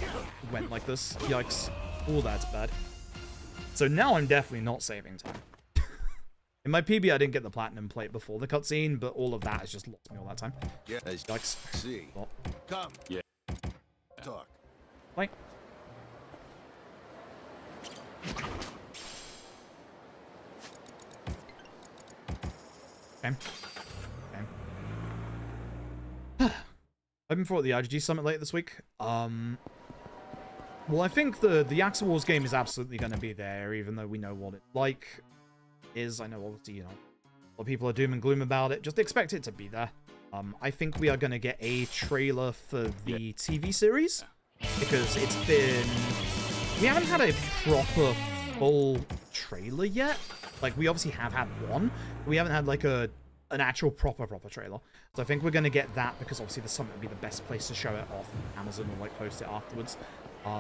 went like this. Yikes. Oh, that's bad. So now I'm definitely not saving time. In my PB, I didn't get the platinum plate before the cutscene, but all of that has just lost me all that time. Yeah. Yikes. See. What? Come. Yeah. Talk. Wait. Okay. Hoping for the IGG Summit later this week. Well, I think the Axel Wars game is absolutely going to be there, even though we know what it is. I know, obviously, you know, a lot of people are doom and gloom about it. Just expect it to be there. I think we are going to get a trailer for the TV series, because it's been... We haven't had a proper full trailer yet. Like, we obviously have had one, but we haven't had, like, an actual proper trailer. So I think we're going to get that, because obviously the Summit would be the best place to show it off. Amazon will, like, post it afterwards. It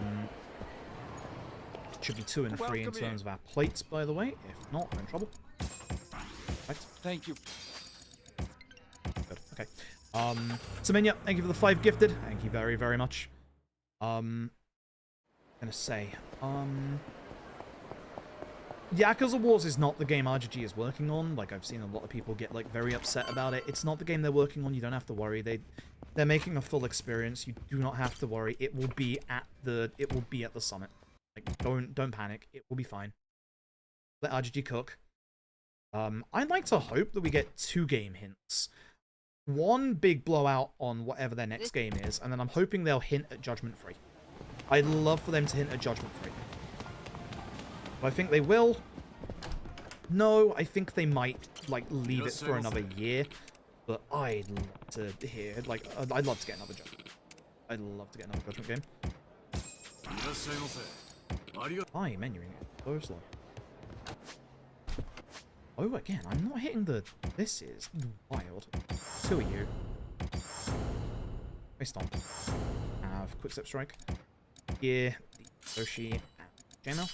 should be 2 and 3 in terms of our plates, by the way. If not, we're in trouble. Right. Thank you. Good. Okay. Semenya, thank you for the 5 gifted. Thank you very, very much. I'm gonna say, Yakuza Wars is not the game RGG is working on. Like, I've seen a lot of people get, like, very upset about it. It's not the game they're working on. You don't have to worry. They're making a full experience. You do not have to worry. It will be at the Summit. Like, don't panic. It will be fine. Let RGG cook. I'd like to hope that we get 2 game hints. One big blowout on whatever their next game is, and then I'm hoping they'll hint at Judgment Free. I'd love for them to hint at Judgment Free. Do I think they will? No, I think they might, like, leave it for another year. But I'd love to hear, like, I'd love to get another Judgment. I'd love to get another Judgment game. Why menuing it so slow? Oh, again, I'm not hitting the... This is wild. 2 of you. Waste on. Have Quick Step Strike. Here, the Yoshi, and J-Mail.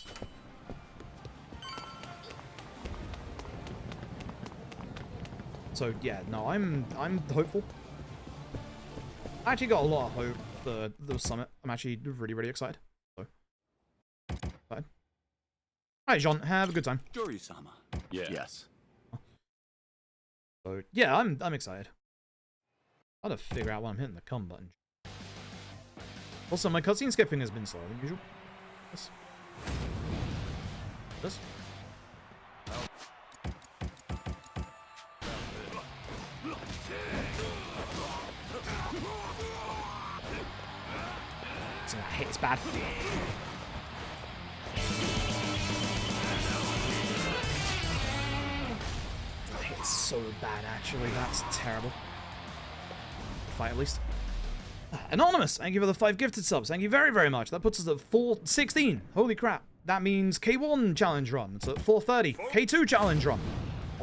So yeah, no, I'm hopeful. I actually got a lot of hope for the Summit. I'm actually really excited. So, excited. Alright, Jean, have a good time. Jory-sama. Yeah. Yes. So yeah, I'm excited. I gotta figure out when I'm hitting the come button. Also, my cutscene skipping has been slower than usual. This. This. So that hit is bad. That hit is so bad, actually. That's terrible. Fight at least. Anonymous, thank you for the 5 gifted subs. Thank you very much. That puts us at 416. Holy crap. That means K1 challenge run. It's at 430. K2 challenge run.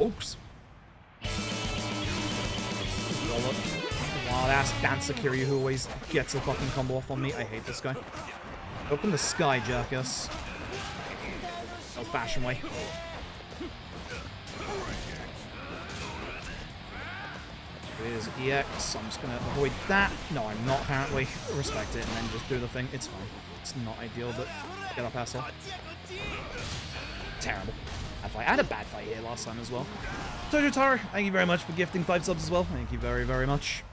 Oops. Wild ass dancer Kiryu who always gets a fucking combo off on me. I hate this guy. Open the sky, jackass. Old fashioned way. There's EX. I'm just gonna avoid that. No, I'm not apparently. Respect it and then just do the thing. It's fine. It's not ideal, but get up, asshole. Terrible. Bad fight. I had a bad fight here last time as well. Jojo Taro, thank you very much for gifting 5 subs as well. Thank you very much.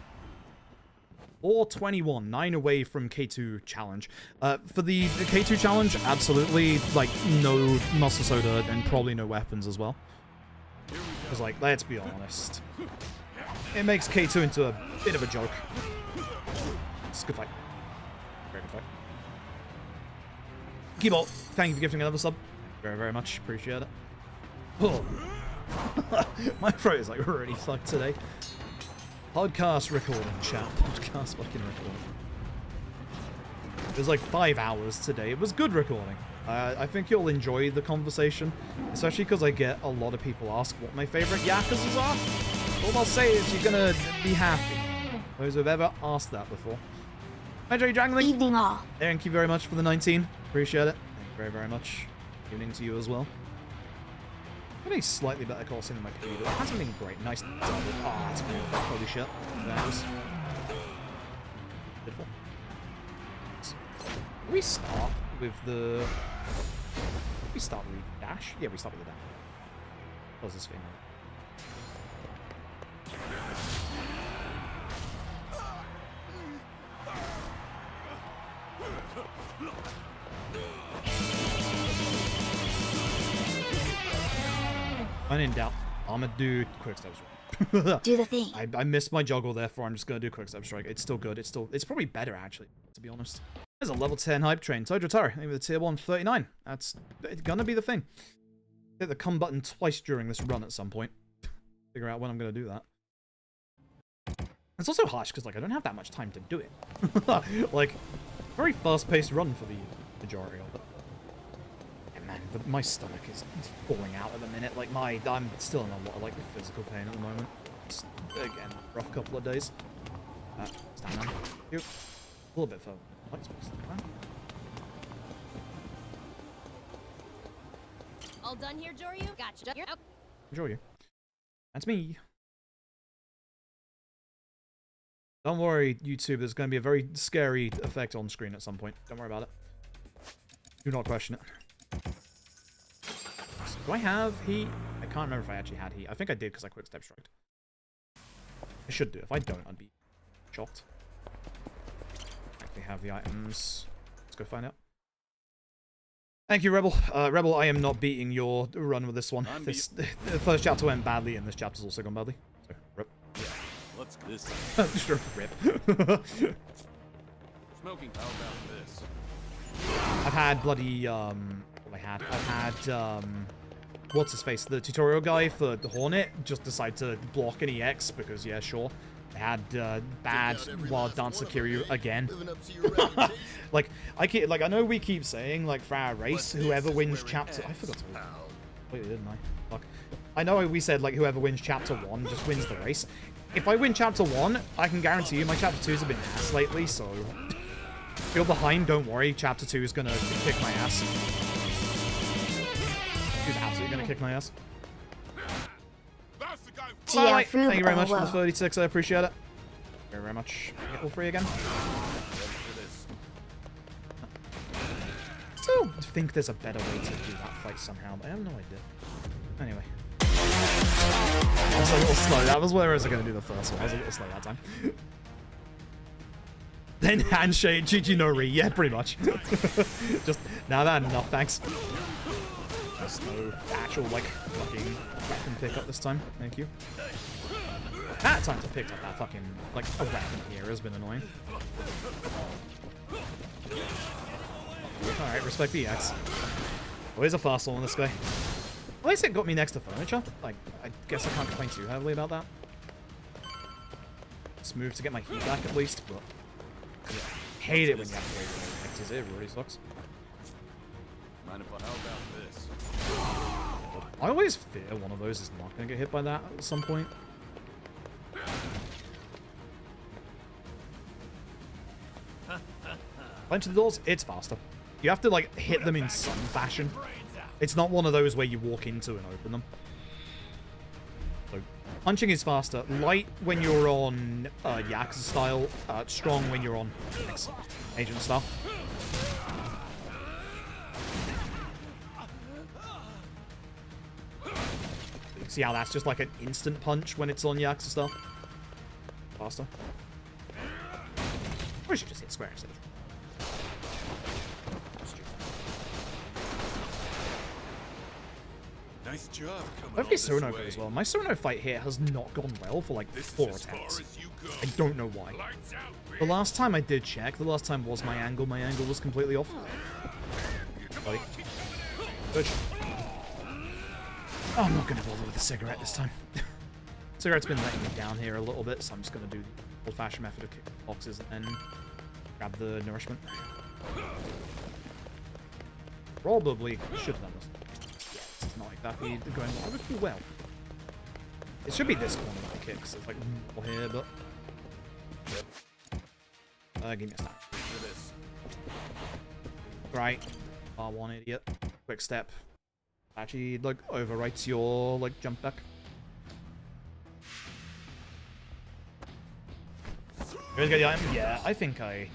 421, 9 away from K2 challenge. For the K2 challenge, absolutely, like, no muscle soda and probably no weapons as well. Because, like, let's be honest. It makes K2 into a bit of a joke. It's a good fight. Very good fight. Keybolt, thank you for gifting another sub. Very much. Appreciate it. Oh. My throat is like really fucked today. Podcast recording, chat. Podcast fucking recording. It was like 5 hours today. It was good recording. I think you'll enjoy the conversation, especially because I get a lot of people ask what my favorite Yakuzas are. All I'll say is you're gonna be happy. Those who've ever asked that before. Hi, Joey Drangling. Evening all. Thank you very much for the 19. Appreciate it. Thank you very, very much. Evening to you as well. Got a slightly better coursing than my PD, but it hasn't been great. Nice double. Oh, that's beautiful. Holy shit. That was beautiful. Can we start with the... We start with the dash? Yeah, we start with the dash. What does this thing? When in doubt, I'm gonna do quick step strike. Do the thing. I missed my juggle, therefore I'm just gonna do quick step strike. It's still good. It's probably better actually, to be honest. There's a level 10 hype train. Tojotaro, maybe the tier 1 39. That's gonna be the thing. Hit the come button twice during this run at some point. Figure out when I'm gonna do that. It's also harsh because like I don't have that much time to do it. Like, very fast-paced run for the majority of it. And man, my stomach is falling out at the minute. Like I'm still in a lot of like physical pain at the moment. It's, again, rough couple of days. Stand down. A little bit further. All done here, Joryu? Gotcha. Enjoy you. That's me. Don't worry, YouTube. There's going to be a very scary effect on screen at some point. Don't worry about it. Do not question it. So do I have heat? I can't remember if I actually had heat. I think I did because I quick step striked. I should do. If I don't, I'd be shocked. If we have the items, let's go find out. Thank you, Rebel. Rebel, I am not beating your run with this one. The first chapter went badly, and this chapter's also gone badly. So, rip. Yeah, let's this. Sure, rip. Smoking. How about this? I've had bloody I've had what's his face? The tutorial guy for the Hornet just decide to block an EX because yeah, sure. I had bad Wild Dance Sekiro again. Like I know we keep saying like for our race, whoever wins chapter I forgot to wait, didn't I? Fuck. I know we said like whoever wins chapter 1 just wins the race. If I win chapter 1, I can guarantee you my chapter 2s have been ass lately, so if you're behind, don't worry, chapter 2 is gonna kick my ass. He's absolutely gonna kick my ass. Alright, thank you very much for the 36, I appreciate it. Very, very much. Get all 3 again. I still think there's a better way to do that fight somehow, but I have no idea. Anyway. I was a little slow. That was where I was going to do the first one. I was a little slow that time. Then handshake, GG no re. Yeah, pretty much. Just, now that enough, thanks. There's no actual, like, fucking weapon pickup this time. Thank you. That time I picked up that fucking, like, a weapon here has been annoying. Alright, respect the EX. Always a fast one on this guy. At least it got me next to furniture. Like, I guess I can't complain too heavily about that. Smooth to get my heat back at least, but yeah, hate it when you have to wait for X's. It really sucks. Mind if I how about this? I always fear one of those is not going to get hit by that at some point. Punch the doors, it's faster. You have to, like, hit them in some fashion. It's not one of those where you walk into and open them. So, punching is faster. Light when you're on Yakuza style. Strong when you're on Agent style. See how that's just like an instant punch when it's on Yakuza style? Faster. Or you should just hit square instead. Nice job. Hopefully Sono goes well. My Sono fight here has not gone well for like 4 attempts. I don't know why. The last time I did check, the last time was my angle. My angle was completely off. Like, push. Oh, I'm not going to bother with the cigarette this time. Cigarette's been letting me down here a little bit, so I'm just going to do the old-fashioned method of kicking boxes and grab the nourishment. Probably should have done this. Yeah, it's not like that. We're going pretty well. It should be this corner that kicks. It's like more here, but... give me a snap. Right. R1, idiot. Quick step. Actually, like, overwrites your, like, jump back. Here's the item. Yeah, I think I'll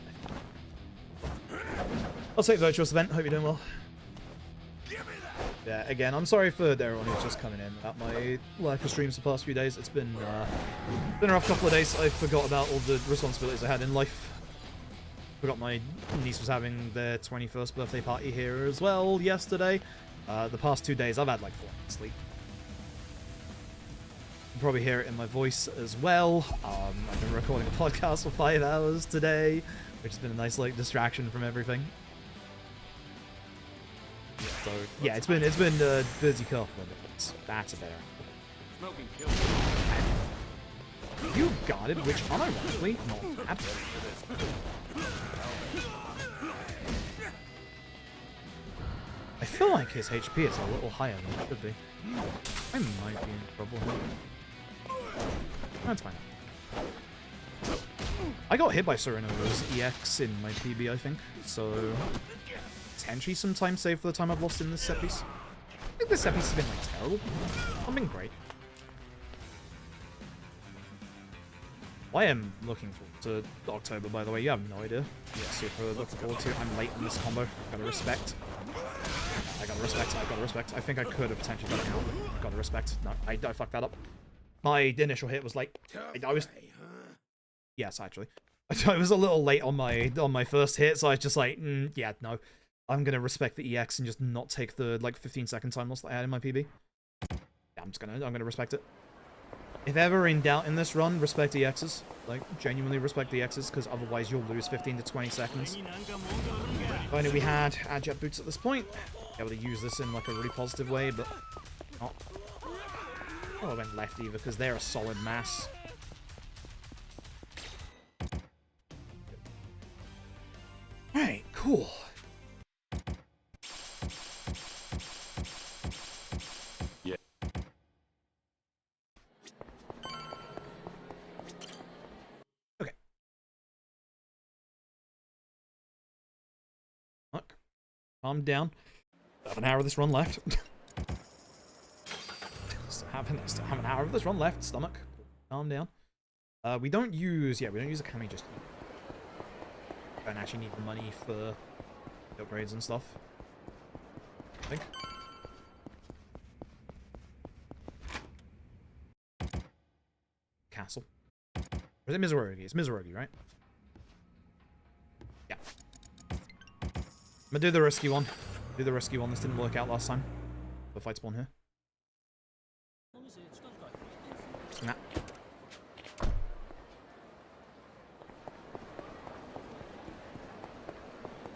take Virtuous Event. Hope you're doing well. Yeah, again, I'm sorry for everyone who's just coming in about my lack of streams the past few days. It's been a rough couple of days. I forgot about all the responsibilities I had in life. Forgot my niece was having their 21st birthday party here as well yesterday. The past 2 days, I've had like 4 hours sleep. You can probably hear it in my voice as well. I've been recording a podcast for 5 hours today, which has been a nice like distraction from everything. So yeah, it's been a busy couple of days. That's a better. Smoking kills. You guarded, which unironically not bad. I feel like his HP is a little higher than it should be. I might be in trouble here. That's fine. I got hit by Sereno's EX in my PB, I think, so potentially some time saved for the time I've lost in this set piece. I think this set piece has been, like, terrible. I've been great. I am looking forward to October, by the way. You have no idea. Yeah, super looking forward to it. I'm late on this combo. Gotta respect. I gotta respect. I gotta respect. I think I could have potentially got a counter. Gotta respect. No, I fucked that up. My initial hit was like... I was... Yes, actually. I was a little late on my first hit, so I was just like, yeah, no. I'm gonna respect the EX and just not take the, like, 15-second time loss that I had in my PB. Yeah, I'm gonna respect it. If ever in doubt in this run, respect EXs. Like, genuinely respect the EXs, because otherwise you'll lose 15 to 20 seconds. If only we had jet boots at this point. Be able to use this in, like, a really positive way, but not. Oh, I went left either, because they're a solid mass. Alright, cool. Calm down. I have an hour of this run left. still have an hour of this run left. Stomach. Calm down. We don't use a Kami just yet. Don't actually need the money for upgrades and stuff. I think. Castle. Or is it Mizurugi? It's Mizurugi, right? Yeah. I'm gonna do the risky one. Do the risky one. This didn't work out last time. The fight spawn here. Nah.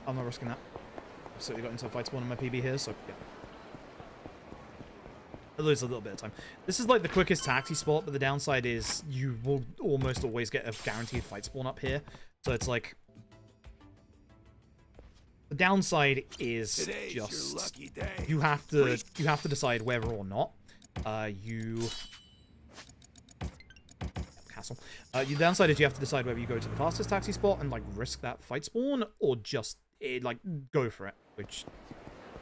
I'm not risking that. Absolutely got into a fight spawn in my PB here, so yeah. I lose a little bit of time. This is like the quickest taxi spot, but the downside is you will almost always get a guaranteed fight spawn up here. So it's like... The downside is just you have to decide whether or not you castle. The downside is you have to decide whether you go to the fastest taxi spot and like risk that fight spawn or just like go for it. Which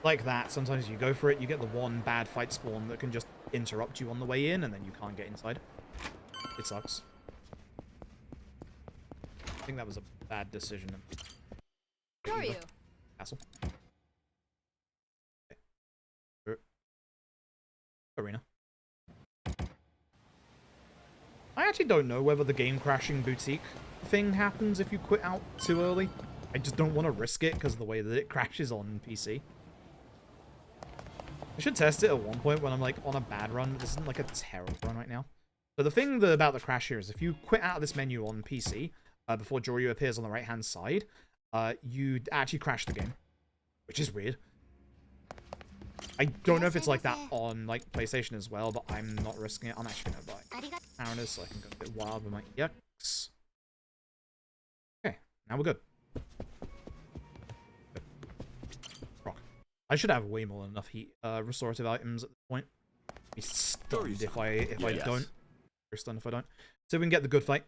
like that, sometimes you go for it, you get the one bad fight spawn that can just interrupt you on the way in, and then you can't get inside. It sucks. I think that was a bad decision. Who are you? Castle. Okay. Arena. I actually don't know whether the game crashing boutique thing happens if you quit out too early. I just don't want to risk it because of the way that it crashes on PC. I should test it at one point when I'm like on a bad run. This isn't like a terrible run right now. So the thing about the crash here is if you quit out of this menu on PC before Joryu appears on the right hand side, you actually crash the game, which is weird. I don't know if it's like that on like PlayStation as well, but I'm not risking it. I'm actually gonna buy Mariners so I can go a bit wild with my EX. Okay, now we're good. Rock. I should have way more than enough heat restorative items at this point. Be stunned if I don't. Very stunned if I don't. So we can get the good fight.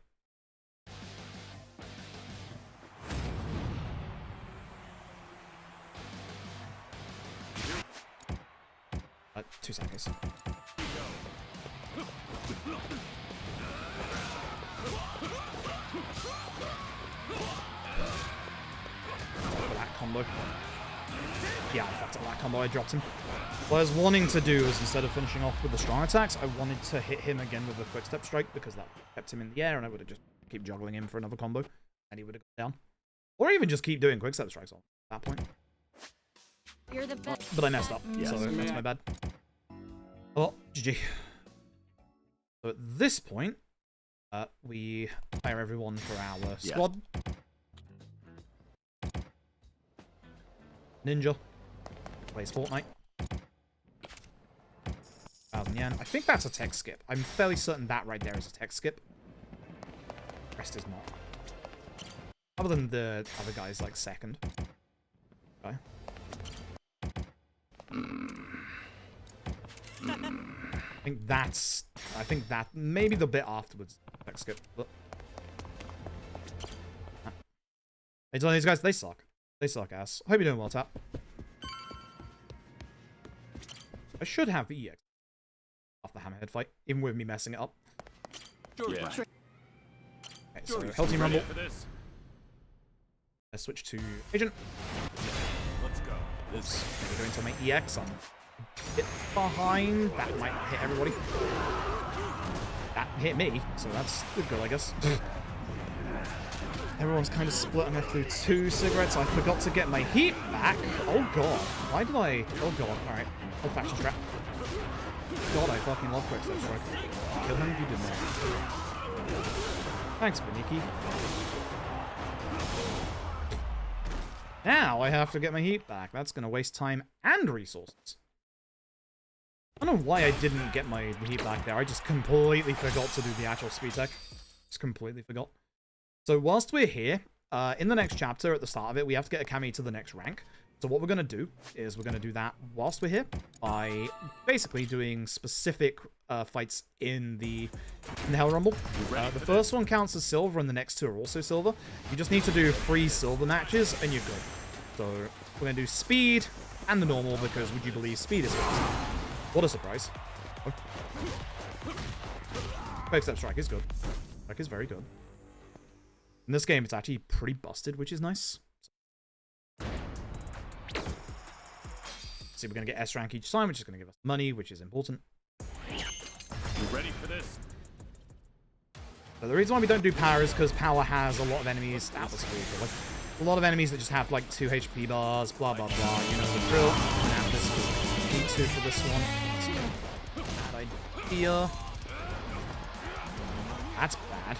2 seconds. That combo. Yeah, I fucked up that combo. I dropped him. What I was wanting to do is, instead of finishing off with the strong attacks, I wanted to hit him again with a quick step strike, because that kept him in the air, and I would have just keep juggling him for another combo, and he would have gone down. Or even just keep doing quick step strikes on at that point. You're the best. But I messed up, so that's my bad. Oh, GG. So at this point, we hire everyone for our squad. Ninja plays Fortnite. 1,000 yen. I think that's a tech skip. I'm fairly certain that right there is a tech skip. The rest is not. Other than the other guy's like second. Okay. I think that maybe the bit afterwards tech skip, but hey, these guys, they suck. They suck ass. Hope you're doing well, Tap. I should have the EX off the hammerhead fight, even with me messing it up. Yeah. Okay, so Hell Team Rumble. Let's switch to Agent. Let's go. This Maybe go into my EX. I'm a bit behind. That might hit everybody. That hit me, so that's good, I guess. Everyone's kind of split. I'm going to do 2 cigarettes. I forgot to get my heat back. Oh god. Why did I... Oh god. Alright. Old faction trap. God, I fucking love quick step strike. Kill him if you didn't know. Thanks, Beniki. Now I have to get my heat back. That's going to waste time and resources. I don't know why I didn't get my heat back there. I just completely forgot to do the actual speed tech. Just completely forgot. So whilst we're here, in the next chapter, at the start of it, we have to get a Kami to the next rank. So what we're going to do is we're going to do that whilst we're here by basically doing specific fights in the Hell Rumble. The first one counts as silver and the next 2 are also silver. You just need to do 3 silver matches and you're good. So we're going to do speed and the normal because would you believe speed is fast? What a surprise. Quick step strike is good. Strike is very good. In this game, it's actually pretty busted, which is nice. See, we're going to get S rank each time, which is going to give us money, which is important. You ready for this? So the reason why we don't do power is because power has a lot of enemies. That was weird, but like a lot of enemies that just have like 2 HP bars, blah blah blah. You know the drill. And this was need to for this one. Bad idea. That's bad.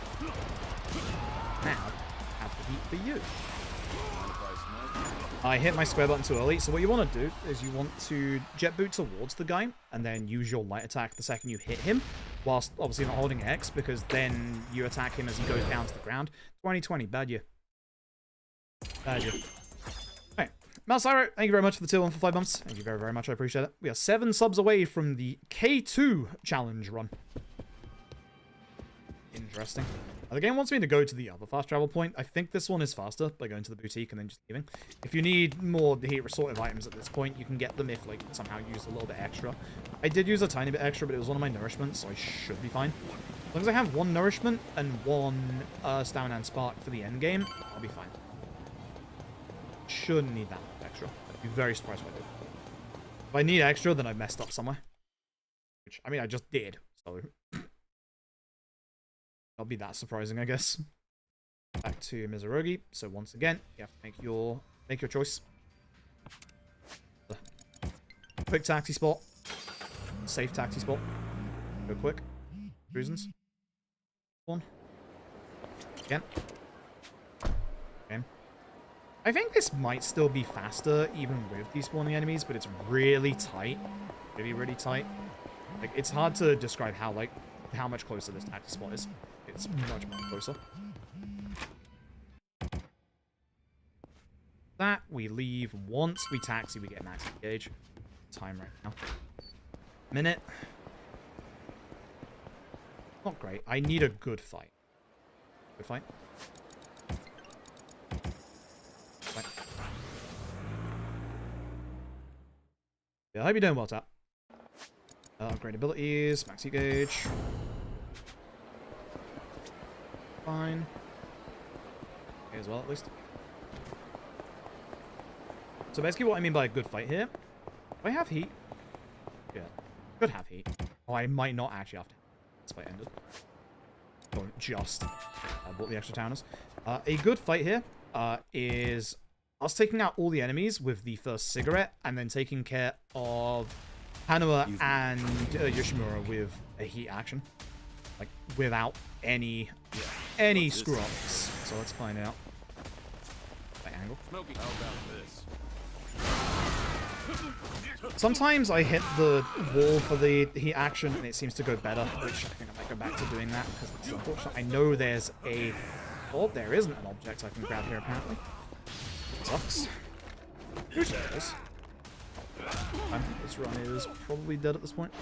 Now, have the heat for you. I hit my square button too early, so what you want to do is you want to jet boot towards the guy, and then use your light attack the second you hit him, whilst obviously not holding X, because then you attack him as he goes down to the ground. 2020, bad year. Bad year. Alright, Malsiro, thank you very much for the tier 1 for 5 months. Thank you very, very much, I appreciate it. We are 7 subs away from the K2 challenge run. Interesting. The game wants me to go to the other fast travel point. I think this one is faster by going to the boutique and then just leaving. If you need more heat restorative items at this point, you can get them if like somehow you use a little bit extra. I did use a tiny bit extra, but it was one of my nourishments, so I should be fine. As long as I have 1 nourishment and 1 stamina and spark for the end game, I'll be fine. Shouldn't need that much extra. I'd be very surprised if I did. If I need extra, then I've messed up somewhere. Which, I mean, I just did, so... That'll be that surprising, I guess. Back to Mizurugi. So once again, you have to make your choice. Quick taxi spot. Safe taxi spot. Go quick. Reasons. 1. Again. Game. I think this might still be faster even with despawning enemies, but it's really tight. Really, really tight. Like, it's hard to describe how much closer this taxi spot is. It's much, much closer. That we leave once we taxi, we get max engage. Time right now. Minute. Not great. I need a good fight. Good fight. Fight. Yeah, I hope you're doing well, Tap. Upgrade abilities, max heat gauge. Fine. Okay, as well, at least. So basically what I mean by a good fight here, do I have heat? Yeah, should have heat. Oh, I might not actually have to. This fight ended. Don't just. I bought the extra towners. A good fight here is us taking out all the enemies with the first cigarette and then taking care of Hanua and Yoshimura with a heat action. Like, without any screw-ups. So let's find out. By angle. How about this? Sometimes I hit the wall for the heat action and it seems to go better, which I think I might go back to doing that because it's unfortunate. I know there's a... Oh, there isn't an object I can grab here apparently. Sucks. Who's this? This run is probably dead at this point.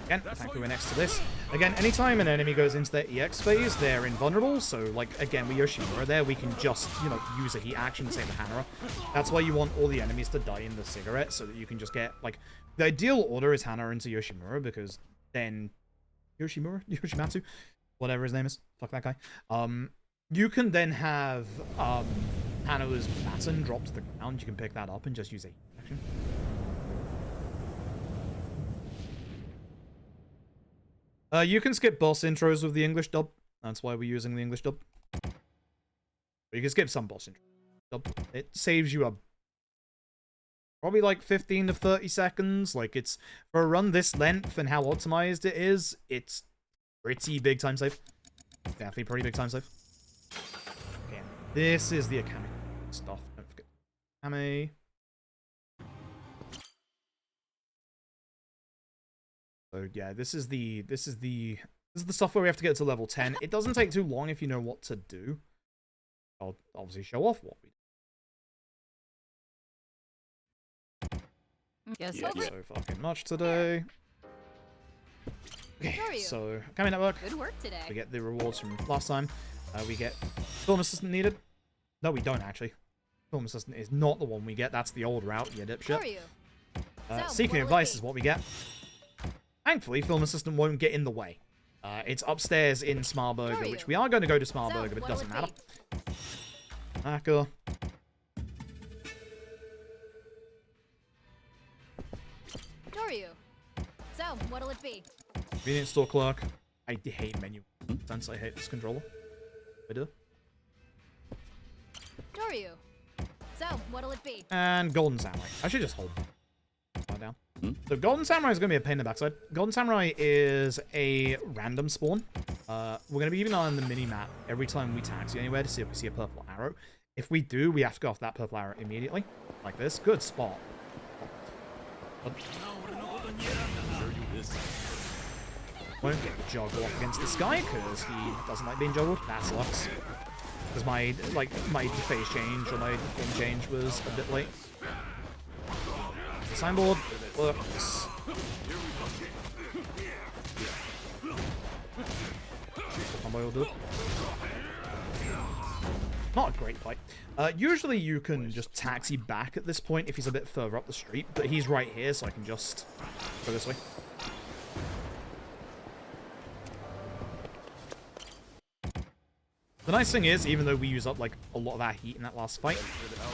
Again, thankfully we're next to this. Again, anytime an enemy goes into their EX phase, they're invulnerable. So, like, again, with Yoshimura there, we can just, you know, use a heat action to save the Hanura. That's why you want all the enemies to die in the cigarette, so that you can just get, like... The ideal order is Hanura into Yoshimura, because then... Yoshimatsu? Whatever his name is. Fuck that guy. You can then have, Hanua's baton drop to the ground. You can pick that up and just use a heat action. You can skip boss intros with the English dub. That's why we're using the English dub. But you can skip some boss intros. It saves you probably like 15 to 30 seconds. Like, it's for a run this length and how optimized it is, it's pretty big time save. Definitely pretty big time save. Okay, this is the Akame stuff. Don't forget Akame. So yeah, this is the stuff where we have to get to level 10. It doesn't take too long if you know what to do. I'll obviously show off what we do. Yes, Yeah, so fucking much today. Okay, so Akame Network. Good work today. We get the rewards from last time. We get film assistant needed. No, we don't actually. Film assistant is not the one we get. That's the old route, you dipshit. How are you? Seeking advice is what we get. Thankfully, film assistant won't get in the way. It's upstairs in Smarburger, which we are going to go to Smarburger, but it doesn't matter. Hacker. How are you? So, what'll it be? Convenience store clerk. I hate menu. Since I hate this controller. I do. How are you? So, what'll it be? And Golden Samurai. I should just hold that down. So Golden Samurai is going to be a pain in the backside. Golden Samurai is a random spawn. We're going to be keeping an eye on the mini-map every time we taxi anywhere to see if we see a purple arrow. If we do, we have to go off that purple arrow immediately. Like this. Good spot. Won't get the joggle off against this guy because he doesn't like being joggled. That sucks. Because my phase change or my form change was a bit late. The signboard works. Combo will do it. Not a great fight. Usually you can just taxi back at this point if he's a bit further up the street, but he's right here, so I can just go this way. The nice thing is, even though we use up like a lot of our heat in that last fight,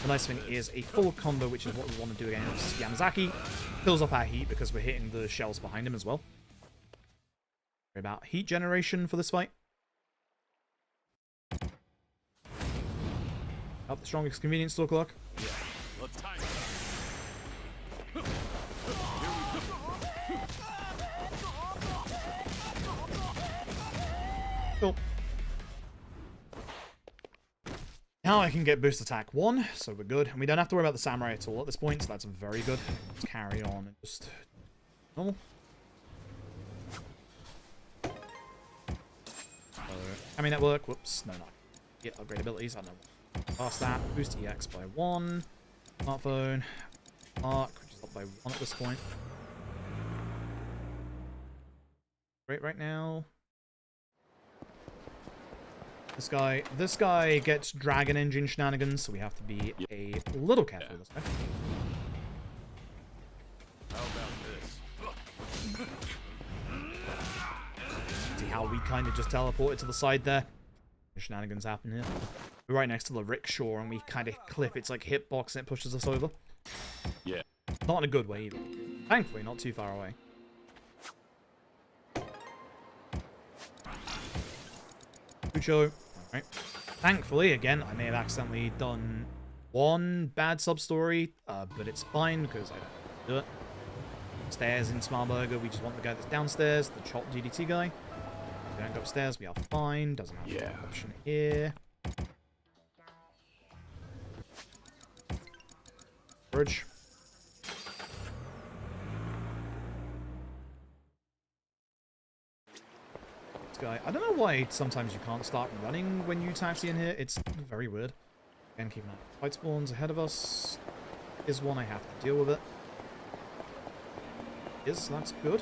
the nice thing is a full combo, which is what we want to do against Yamazaki, fills up our heat because we're hitting the shells behind him as well. Worry about heat generation for this fight. Up the strongest convenience store clock. Yeah, let's time it. Cool. Now I can get boost attack 1, so we're good. And we don't have to worry about the samurai at all at this point, so that's very good. Let's carry on and just normal. Kami network, whoops, no, not. Get upgrade abilities, I don't know. Past that, boost EX by 1. Smartphone, Mark, which is up by 1 at this point. Great right now. This guy gets dragon engine shenanigans, so we have to be a little careful with this guy. How about this? See how we kind of just teleported to the side there? Shenanigans happen here. We're right next to the rickshaw, and we kind of clip its like hitbox, and it pushes us over. Yeah. Not in a good way either. Thankfully, not too far away. Pucho. Alright. Thankfully, again, I may have accidentally done one bad sub-story, but it's fine because I don't do it. Stairs in Smartburger, we just want the guy that's downstairs, the chopped DDT guy. We don't go upstairs, we are fine. Doesn't have an option here. Bridge. Guy. I don't know why sometimes you can't start running when you taxi in here. It's very weird. Again, keep an eye on fight spawns ahead of us. Is one I have to deal with it. Is that's good.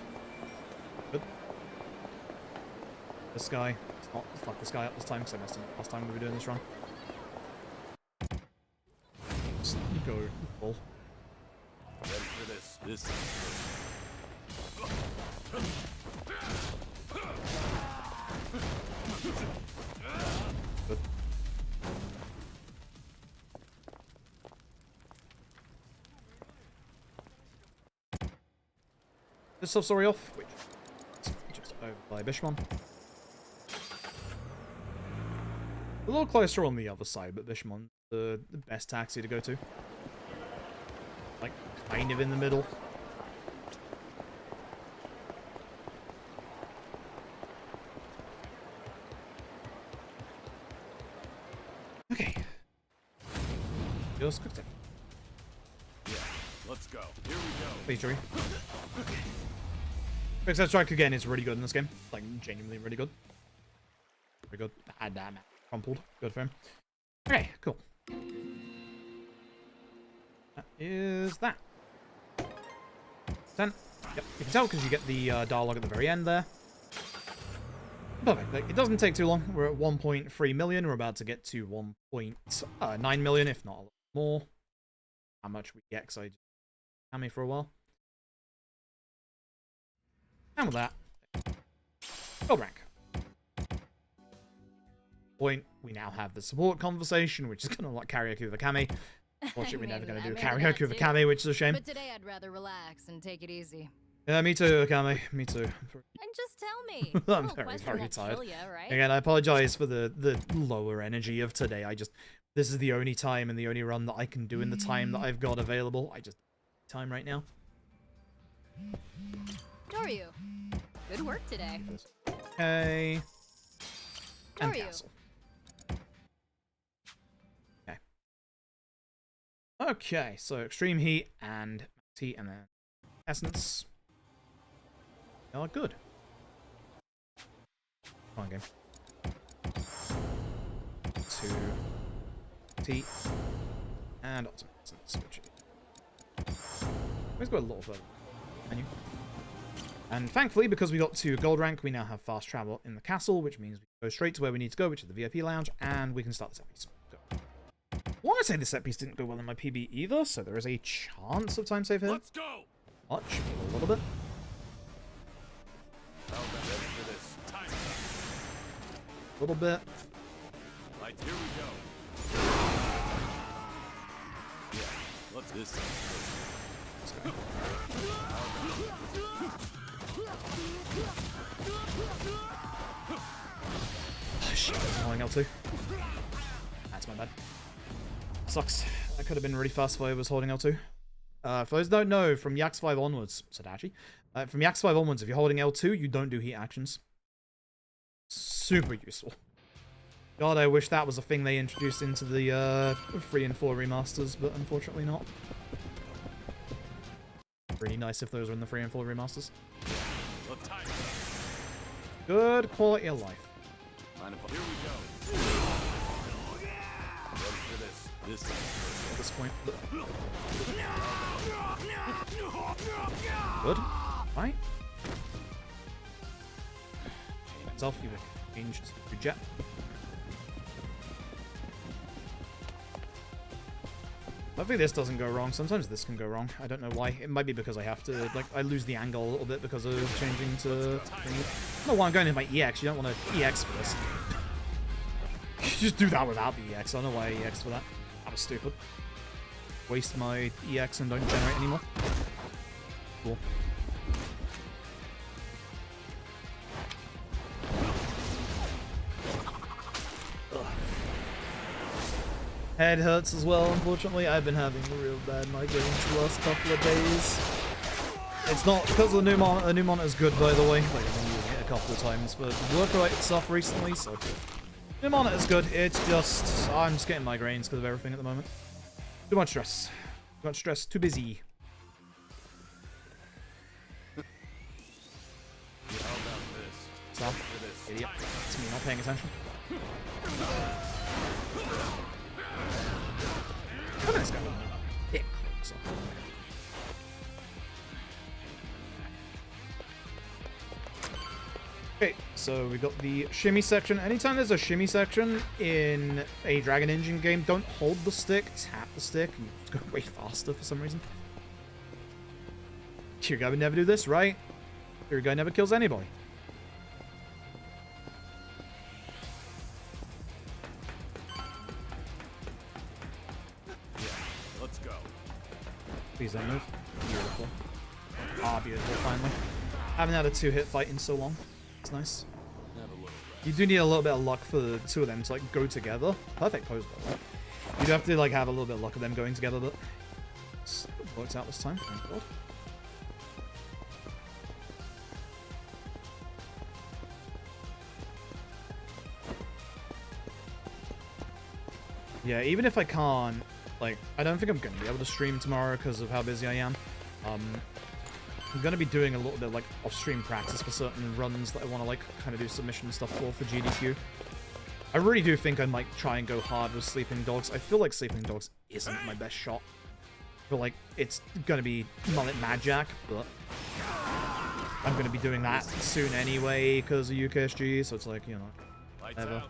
Good. This guy. Let's not fuck this guy up this time because I messed him up last time we were doing this run. Just go full. Ready for this? This. Good. This sub-story off, which is just over by Bishmon. A little closer on the other side, but Bishmon's the best taxi to go to. Like, kind of in the middle. Okay. Just quick step. Yeah. Let's go. Here we go. Please, Joey. Quick step strike again is really good in this game. Like, genuinely really good. Very good. Ah, damn it. Crumpled. Good for him. Okay, cool. That is that. 10. Yep, you can tell because you get the dialogue at the very end there. Perfect. Like, it doesn't take too long. We're at 1.3 million. We're about to get to 1.9 million, if not a lot more. How much we get, because I just had me for a while. And with that, gold rank. Point, we now have the support conversation, which is kind of like karaoke with a Kami. Unfortunately, we're never going to do karaoke with a Kami, which is a shame. But today I'd rather relax and take it easy. Yeah, me too, Kami. Me too. And just tell me. I'm very tired. Right? Again, I apologize for the lower energy of today. This is the only time and the only run that I can do in the time that I've got available. I just time right now. Doryu, good work today. Okay. And Doryu. castle. Okay. Okay, so extreme heat and max heat and then essence. Oh, good. Come on, game. 2 heat and ultimate essence, which always go a little further. Menu. And thankfully, because we got to gold rank, we now have fast travel in the castle, which means we can go straight to where we need to go, which is the VIP lounge, and we can start the set piece. Go. I want to say the set piece didn't go well in my PB either, so there is a chance of time save here. Let's go. Much, but a little bit. How about ready for this? Time. A little bit. Right, here we go. Yeah. Let's this. Let's go. Oh, shit, I'm holding L2. That's my bad. Sucks. That could have been really fast if I was holding L2. For those who don't know, from Yaks 5 onwards, Sadachi, from Yaks 5 onwards, if you're holding L2, you don't do heat actions. Super useful. God, I wish that was a thing they introduced into the 3 and 4 remasters, but unfortunately not. Really nice if those were in the 3 and 4 remasters. Good quality of life. Here we go. Ready for this. At this point. Good. Right. Myself, you changed your jet. Hopefully this doesn't go wrong. Sometimes this can go wrong. I don't know why. It might be because I have to, like, I lose the angle a little bit because of changing to... I don't know why I'm going to my EX. You don't want to EX for this. You just do that without the EX. I don't know why I EX for that. That was stupid. Waste my EX and don't generate anymore. Cool. Head hurts as well, unfortunately. I've been having real bad migraines the last couple of days. It's not because of the new monitor. The new monitor's good, by the way. Like, I've been using it a couple of times for work-related stuff recently, so... New monitor's good. It's just... I'm just getting migraines because of everything at the moment. Too much stress. Too much stress. Too busy. Stop. Idiot. It's me not paying attention. Come on, this guy. Yeah. So. Okay, so we got the shimmy section. Anytime there's a shimmy section in a Dragon Engine game, don't hold the stick, tap the stick, and it's going way faster for some reason. Your guy would never do this, right? Your guy never kills anybody. Please don't move. Beautiful. Ah, beautiful, finally. Haven't had a 2-hit fight in so long. It's nice. You do need a little bit of luck for the two of them to, like, go together. Perfect pose, by the way. You do have to, like, have a little bit of luck of them going together, but it worked out this time. Thank God. Yeah, even if I can't, like, I don't think I'm going to be able to stream tomorrow because of how busy I am. I'm going to be doing a little bit of, like, off-stream practice for certain runs that I want to, like, kind of do submission stuff for GDQ. I really do think I might try and go hard with Sleeping Dogs. I feel like Sleeping Dogs isn't my best shot. I feel like it's going to be Mullet Mad Jack, but I'm going to be doing that soon anyway because of UKSG, so it's like, you know, whatever.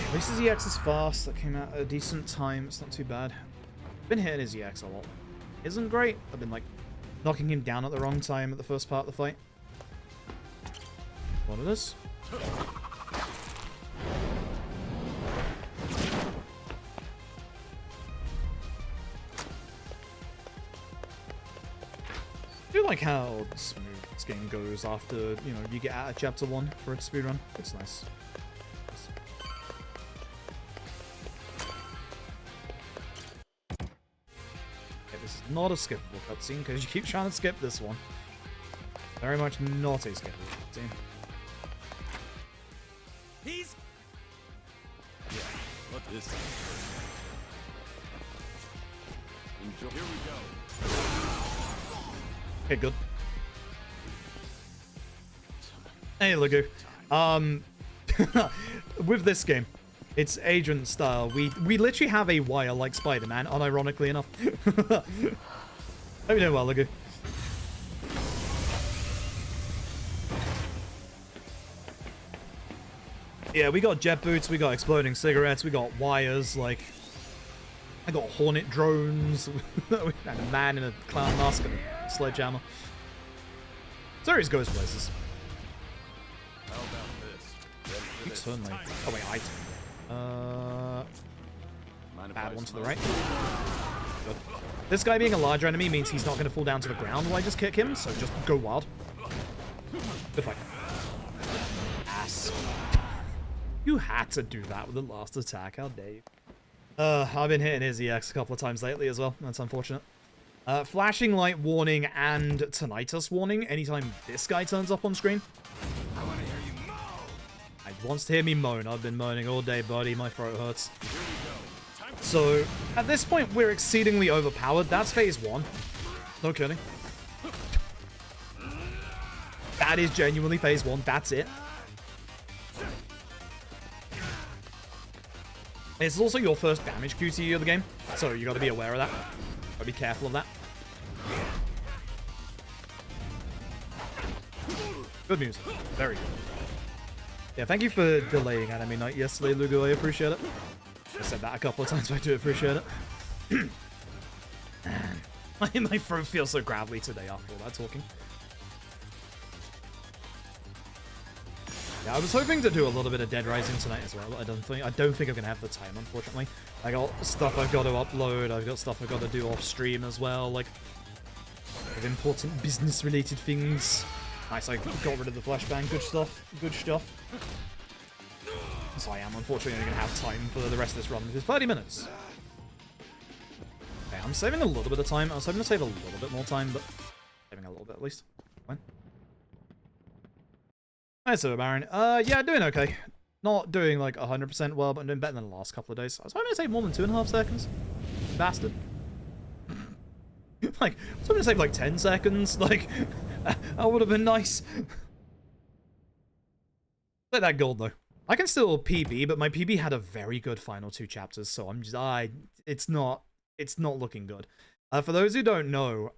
At least his EX is fast. That came out at a decent time. It's not too bad. Been hitting his EX a lot. Isn't great. I've been, like, knocking him down at the wrong time at the first part of the fight. What it is? I do like how smooth this game goes after, you know, you get out of chapter 1 for a speedrun. It's nice. This is not a skippable cutscene because you keep trying to skip this one. Very much not a skippable cutscene. He's... Yeah, look at this. Enjoy. Here we go. Okay, good. Hey, Lagu. With this game, it's agent style. We literally have a wire like Spider-Man, unironically enough. Hope you doing well, Lagu. Yeah, we got jet boots, we got exploding cigarettes, we got wires, like... I got hornet drones, and a man in a clown mask and a sledgehammer. Series goes places. How about this? You turn me. Oh wait, I turn. Bad one to the right. Good. This guy being a larger enemy means he's not going to fall down to the ground while I just kick him, so just go wild. Good fight. Ass. You had to do that with the last attack, how dare you. I've been hitting his EX a couple of times lately as well. That's unfortunate. Flashing light warning and tinnitus warning anytime this guy turns up on screen. I want to hear you moan. He wants to hear me moan. I've been moaning all day, buddy. My throat hurts. Here we go. Time for So, at this point, we're exceedingly overpowered. That's phase 1. No kidding. That is genuinely phase 1. That's it. It's also your first damage QTE of the game, so you gotta be aware of that. Gotta be careful of that. Good music. Very good. Yeah, thank you for delaying Anime Night yesterday, Lugo. I appreciate it. I said that a couple of times, but I do appreciate it. My throat feels so gravelly today after all that talking. Yeah, I was hoping to do a little bit of Dead Rising tonight as well, but I don't think I'm gonna have the time, unfortunately. I got stuff I've got to upload, I've got stuff I've got to do off stream as well, like important business related things. Nice, I got rid of the flashbang, good stuff, good stuff. So I am unfortunately only gonna have time for the rest of this run, which is 30 minutes. Okay, I'm saving a little bit of time. I was hoping to save a little bit more time, but saving a little bit at least. Fine. Hi, Silver Baron. Yeah, doing okay. Not doing like 100% well, but I'm doing better than the last couple of days. I was hoping to save more than 2.5 seconds. Bastard. Like, I was hoping to save like 10 seconds. Like, that would have been nice. Let that gold though. I can still PB, but my PB had a very good final 2 chapters, so I'm just, it's not looking good. For those who don't know,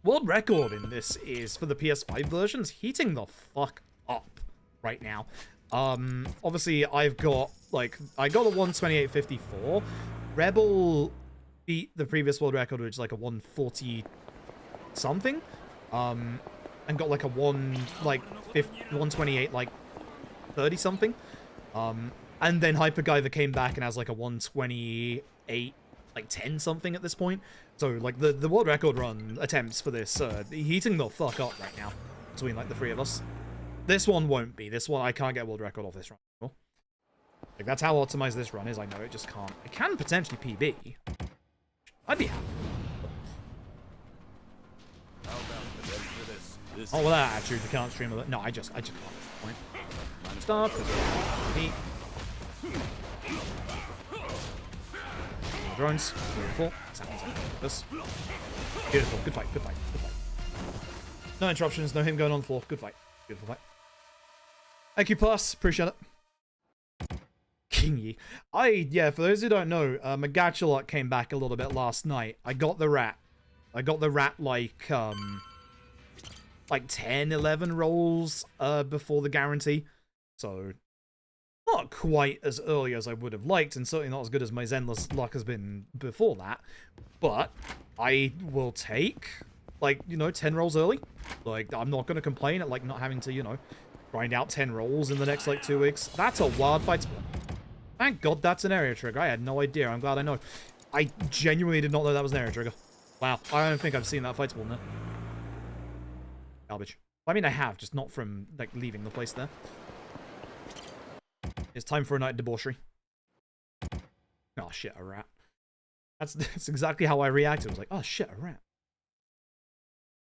world record in this is for the PS5 versions, heating the fuck up right now. Obviously I've got I got a 128.54. Rebel beat the previous world record, which is like a 140 something, and got like a 128 like 30 something, and then Hyperguyver came back and has like a 128 like 10 something at this point. So like the world record run attempts for this heating the fuck up right now between like the 3 of us. This one won't be. This one I can't get world record off this run anymore. Like that's how optimized this run is. I know it just can't. It can potentially PB. I'd be happy. how about the ready for this? This Oh, well, that attitude, you can't stream with it. No, I just can't at this point. Stop. Me. Drones. Beautiful. This. Beautiful. Good fight. Good fight. Good fight. No interruptions. No him going on the floor. Good fight. Beautiful fight. Thank you, Plus. Appreciate it. Kingy. Yeah, for those who don't know, Magachalot came back a little bit last night. I got the rat. I got the rat like 10, 11 rolls before the guarantee. So, not quite as early as I would have liked, and certainly not as good as my Zenless luck has been before that. But I will take, 10 rolls early. Like, I'm not going to complain at, not having to, grind out 10 rolls in the next, 2 weeks. That's a wild fight spot. Thank God that's an area trigger. I had no idea. I'm glad I know. I genuinely did not know that was an area trigger. Wow. I don't think I've seen that fight spawn there. Garbage. I mean, I have, just not from, leaving the place there. It's time for a night of debauchery. Oh, shit, a rat. That's exactly how I reacted. I was like, oh, shit, a rat.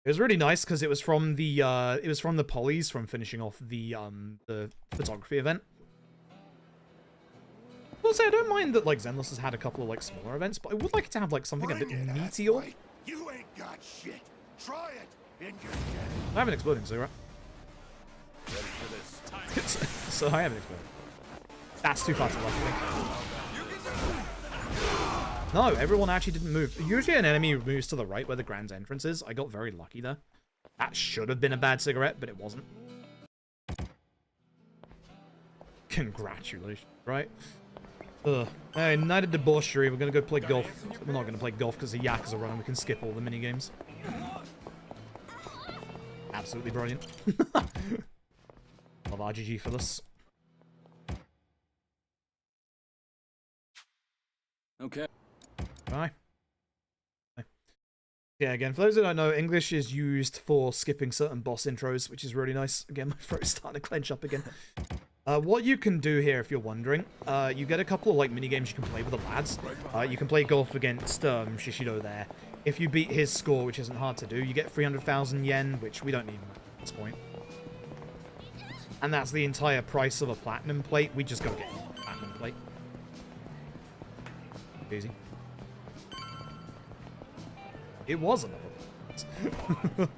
It was really nice because it was from the polys from finishing off the photography event. I'll say I don't mind that Zenless has had a couple of smaller events, but I would like it to have something a bit meatier. You ain't got shit. Try it, and you're dead. I have an exploding cigarette. Ready for this? Time. So I have an exploding. That's too far to left, I think. No, everyone actually didn't move. Usually an enemy moves to the right where the Grand's entrance is. I got very lucky there. That should have been a bad cigarette, but it wasn't. Congratulations, right? Hey, night of debauchery. We're gonna go play golf. We're not gonna play golf because the Yakuza run and we can skip all the mini games. Absolutely brilliant. Love RGG for this. Okay. Bye. Yeah, again, for those who don't know, English is used for skipping certain boss intros, which is really nice. Again, my throat's starting to clench up again. What you can do here, if you're wondering, you get a couple of like mini games you can play with the lads. You can play golf against Shishido there. If you beat his score, which isn't hard to do, you get 300,000 yen, which we don't need at this point. And that's the entire price of a platinum plate. We just go get a platinum plate. Easy. It was another plate.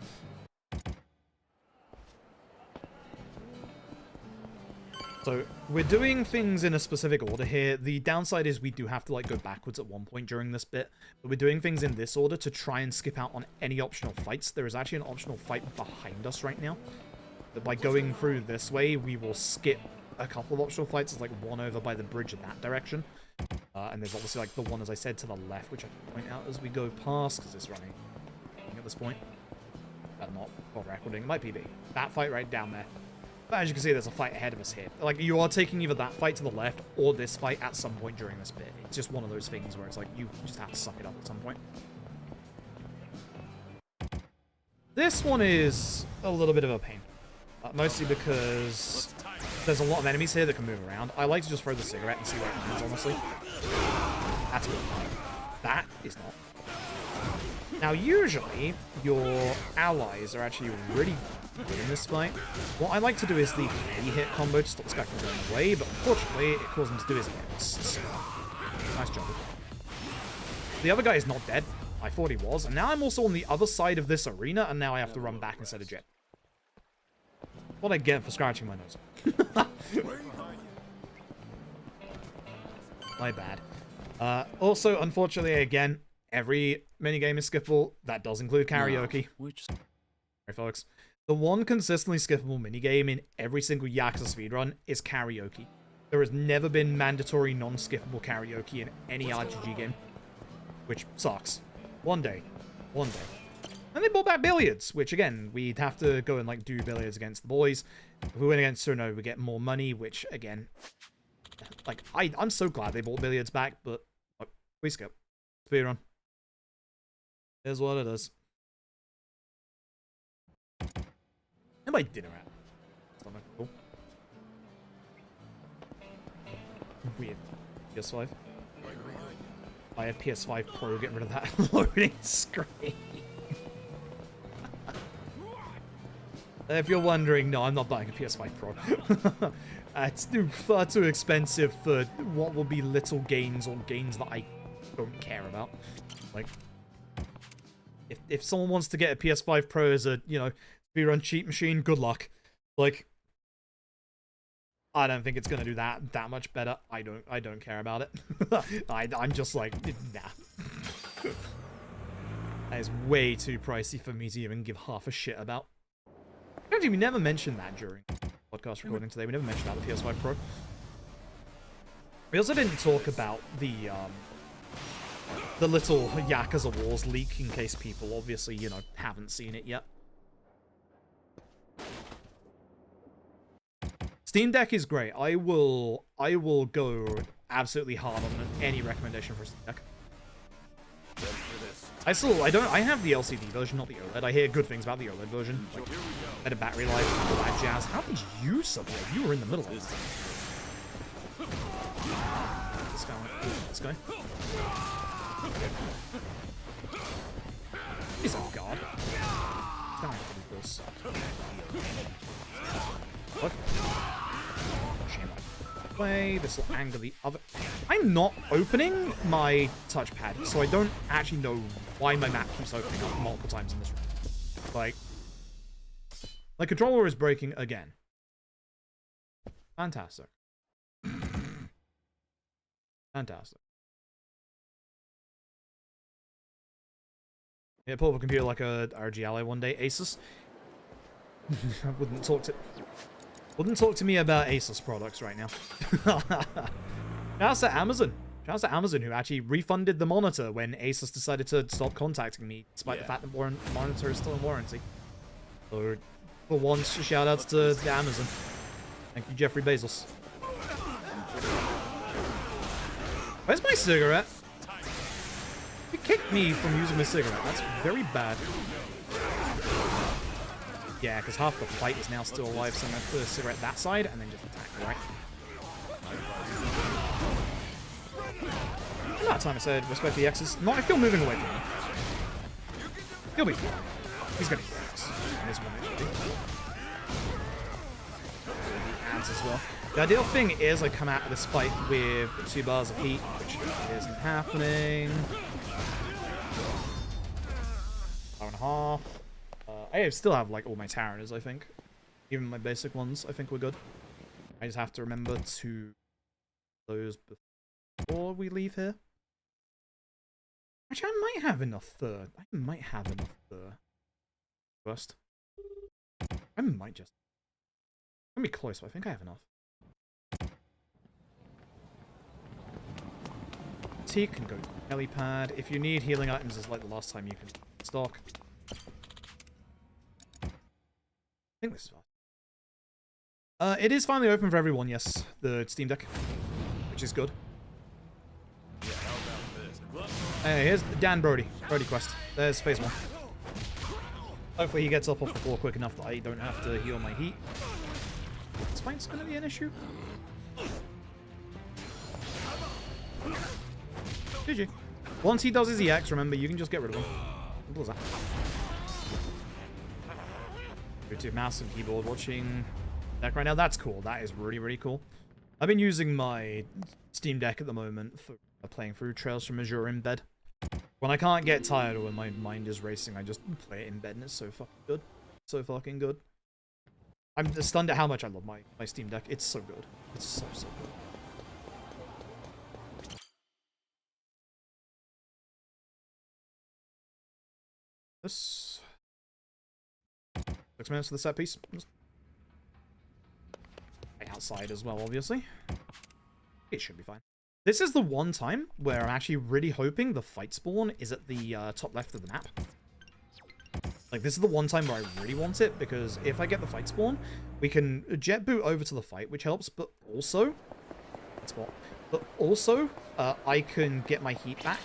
So, we're doing things in a specific order here. The downside is we do have to, like, go backwards at one point during this bit. But we're doing things in this order to try and skip out on any optional fights. There is actually an optional fight behind us right now. But by going through this way, we will skip a couple of optional fights. There's, like, one over by the bridge in that direction. And there's obviously, like, the one, as I said, to the left, which I can point out as we go past, because it's running at this point. But not for recording. It might be B. That fight right down there. But as you can see, there's a fight ahead of us here. Like, you are taking either that fight to the left or this fight at some point during this bit. It's just one of those things where it's like, you just have to suck it up at some point. This one is a little bit of a pain. Mostly because there's a lot of enemies here that can move around. I like to just throw the cigarette and see where it lands, honestly. That's good. That is not. Now, usually, your allies are actually really good in this fight. What I like to do is the 3-hit combo to stop this guy from going away, but unfortunately, it causes him to do his hits. Nice job. The other guy is not dead. I thought he was, and now I'm also on the other side of this arena, and now I have to run back instead of jet. What I get for scratching my nose. My bad. Also, unfortunately, again, every minigame is skippable. That does include karaoke. Sorry, folks. The one consistently skippable minigame in every single Yakuza speedrun is karaoke. There has never been mandatory non-skippable karaoke in any RPG game. Which sucks. One day. One day. And they brought back billiards, which again, we'd have to go and like do billiards against the boys. If we win against Suno, we get more money, which again, like, I'm so glad they brought billiards back, but we skip. Speedrun. Here's what it is. And my dinner at. That's not cool. Weird. PS5. I have PS5 Pro, get rid of that loading screen. If you're wondering, no, I'm not buying a PS5 Pro. It's far too expensive for what will be little gains or gains that I don't care about. Like, if someone wants to get a PS5 Pro as a, you know, speedrun cheat machine, good luck. Like, I don't think it's gonna do that much better. I don't care about it. I'm just like, nah. That is way too pricey for me to even give half a shit about. Actually, we never mentioned that during podcast recording today. We never mentioned about the PS5 Pro. We also didn't talk about the little Yakuza Wars leak, in case people obviously, you know, haven't seen it yet. Steam Deck is great. I will go absolutely hard on any recommendation for Steam Deck. I have the LCD version, not the OLED. I hear good things about the OLED version. Like, better battery life, all that jazz. How did you survive? You were in the middle of this. This guy went, this guy. He's a god. Damn, pretty close. What? Shame I play. This will anger the other. I'm not opening my touchpad, so I don't actually know why my map keeps opening up multiple times in this room. Like, my controller is breaking again. Fantastic. Fantastic. Yeah, pull up a computer like a RG Ally one day. Asus. Wouldn't talk to me about Asus products right now. Shouts to Amazon. Shouts to Amazon, who actually refunded the monitor when Asus decided to stop contacting me, despite the fact that the monitor is still in warranty. So, for once, shoutouts to Amazon. Thank you, Jeffrey Bezos. Where's my cigarette? You kicked me from using my cigarette. That's very bad. Yeah, because half the fight is now still alive, so I'm going to put a cigarette that side and then just attack, right? And that time I said, respect the X's. Not if you're moving away from him. He'll be fine. He's going to get X. And this one actually. The ants as well. The ideal thing is I come out of this fight with 2 bars of heat, which isn't happening. 5.5. I still have like all my Tyranners, I think. Even my basic ones, I think we're good. I just have to remember to those before we leave here. Actually, I might have enough third. I might have enough first. I might just. It's gonna be close, but I think I have enough. T can go to helipad. If you need healing items, as like the last time, you can stock. I think this is fine. It is finally open for everyone, yes. The Steam Deck, which is good. Hey, here's Dan Brody. Brody quest. There's phase 1. Hopefully he gets up off the floor quick enough that I don't have to heal my heat. This fight's gonna be an issue. GG. Once he does his EX, remember, you can just get rid of him. Simple as that. Bluetooth mouse and keyboard watching deck right now. That's cool. That is really, really cool. I've been using my Steam Deck at the moment for playing through Trails from Azure in bed. When I can't get tired or when my mind is racing, I just play it in bed and it's so fucking good. So fucking good. I'm stunned at how much I love my Steam Deck. It's so good. It's so, so good. This 6 minutes for the set piece. Outside as well, obviously. It should be fine. This is the one time where I'm actually really hoping the fight spawn is at the top left of the map. Like, this is the one time where I really want it, because if I get the fight spawn, we can jet boot over to the fight, which helps, but also... I can get my heat back.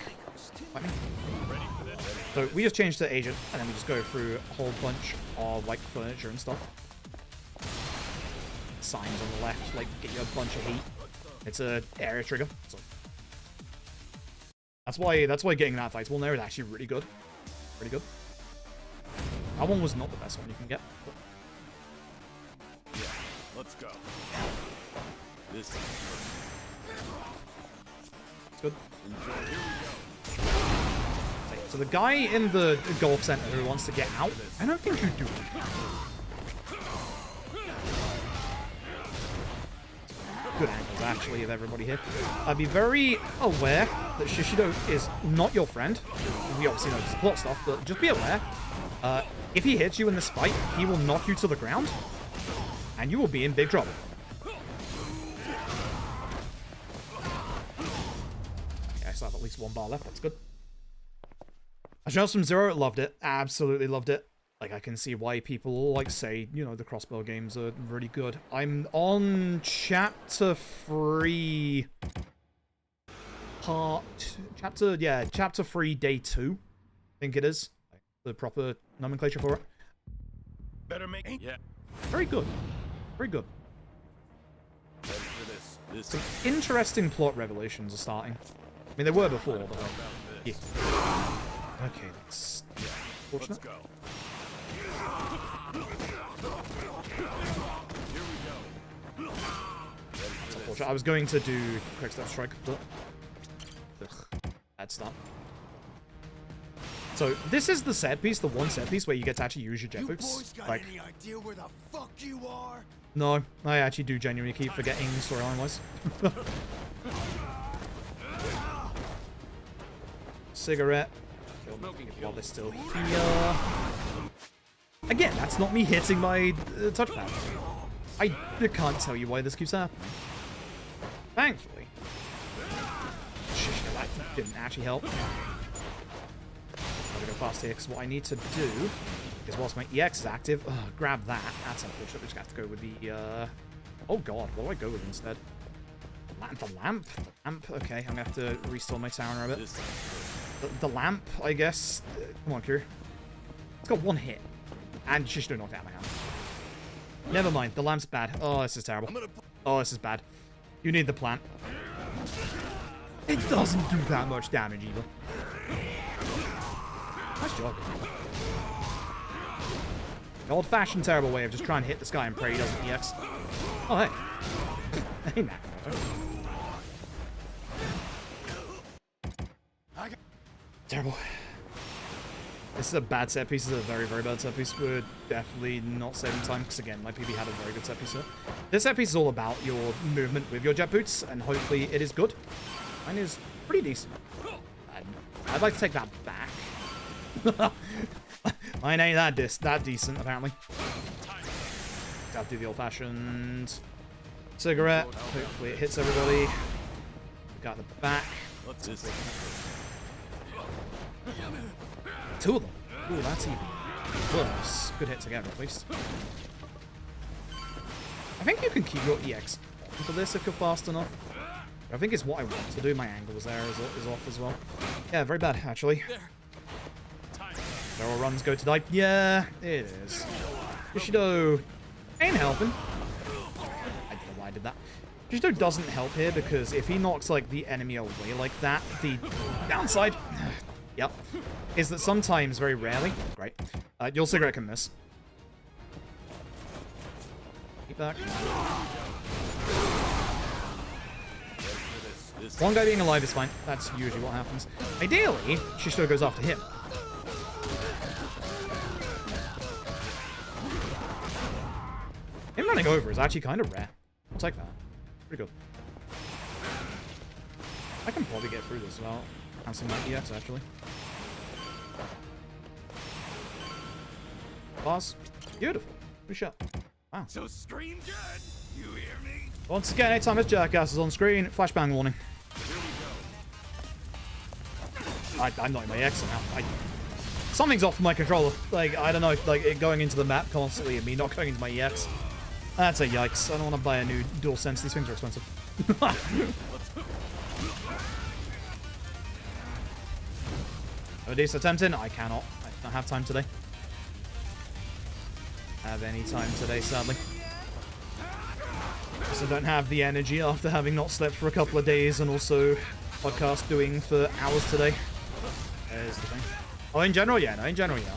So we just change to agent, and then we just go through a whole bunch of, like, furniture and stuff. Signs on the left, like, get you a bunch of heat. It's a area trigger. So that's why getting that fight spawn there is actually really good. Pretty good. That one was not the best one you can get. But... yeah, let's go. This is it's good. enjoy. Here we go. Okay, so the guy in the golf center who wants to get out, I don't think you do it. Good angles, actually, of everybody here. Be very aware that Shishido is not your friend. We obviously know the plot stuff, but just be aware. If he hits you in this fight, he will knock you to the ground, and you will be in big trouble. Okay, I still have at least 1 bar left. That's good. Ashels from Zero loved it. Absolutely loved it. Like, I can see why people, like, say, you know, the crossbow games are really good. I'm on chapter 3... Chapter 3, day 2. I think it is. The proper nomenclature for it. Better make it. Yeah. Very good. Very good. Ready for this. This Some interesting plot revelations are starting. I mean, they were before, but... yeah. Okay, that's... fortunate. Let's go. Here we go. That's unfortunate. I was going to do quick step strike, but... ugh, bad start. So, this is the set piece, the one set piece where you get to actually use your jet boots. Like, any idea where the fuck you are? no, I actually do genuinely keep forgetting storyline-wise. Cigarette. While they're still here. Again, that's not me hitting my touchpad. I can't tell you why this keeps happening. Thankfully. Shit, that didn't actually help. Gotta go fast here, because what I need to do is, whilst my EX is active, grab that. That's unfortunate. We just have to go with the, oh god, what do I go with instead? The lamp? The lamp? Okay, I'm gonna have to restore my tower a bit. The lamp, I guess. Come on, Q. It's got 1 hit. And Shishito knocked out my hand. Never mind. The lamp's bad. Oh, this is terrible. Oh, this is bad. You need the plant. It doesn't do that much damage either. Nice job. The old-fashioned terrible way of just trying to hit this guy and pray he doesn't EX. Oh, hey. Hey, Mac. Terrible. This is a bad set piece. This is a very, very bad set piece. We're definitely not saving time because, again, my PB had a very good set piece here. This set piece is all about your movement with your jet boots, and hopefully it is good. Mine is pretty decent. I'd like to take that back. Mine ain't that decent, apparently. Gotta do the old-fashioned cigarette. Hopefully it hits everybody. Got the back. What's this? Two of them. Ooh, that's even worse. Good hit together, at least. I think you can keep your EX on for this if you're fast enough. I think it's what I want to do. My angle was there is off as well. Yeah, very bad, actually. Barrel runs go to die. Yeah, it is. Yoshido ain't helping. I don't know why I did that. Yoshido doesn't help here because if he knocks like the enemy away like that, the downside, yep, is that sometimes, very rarely, great, your cigarette can miss. Keep back. One guy being alive is fine. That's usually what happens. Ideally, Shishito goes after him. Him running over is actually kind of rare. I'll take that. Pretty good. I can probably get through this without canceling my EX, actually. Boss. Beautiful. Good shot. Wow. So scream good. You hear me? Once again, anytime this jackass is on screen, flashbang warning. I'm not in my EX now. Something's off with my controller. Like, I don't know, like it going into the map constantly and me not going into my EX. That's a yikes. I don't want to buy a new DualSense. These things are expensive. Odessa attempting? I cannot. I don't have time today. Have any time today, sadly. Also don't have the energy after having not slept for a couple of days and also podcast doing for hours today. There's the thing. Oh, in general, yeah. No, in general, yeah.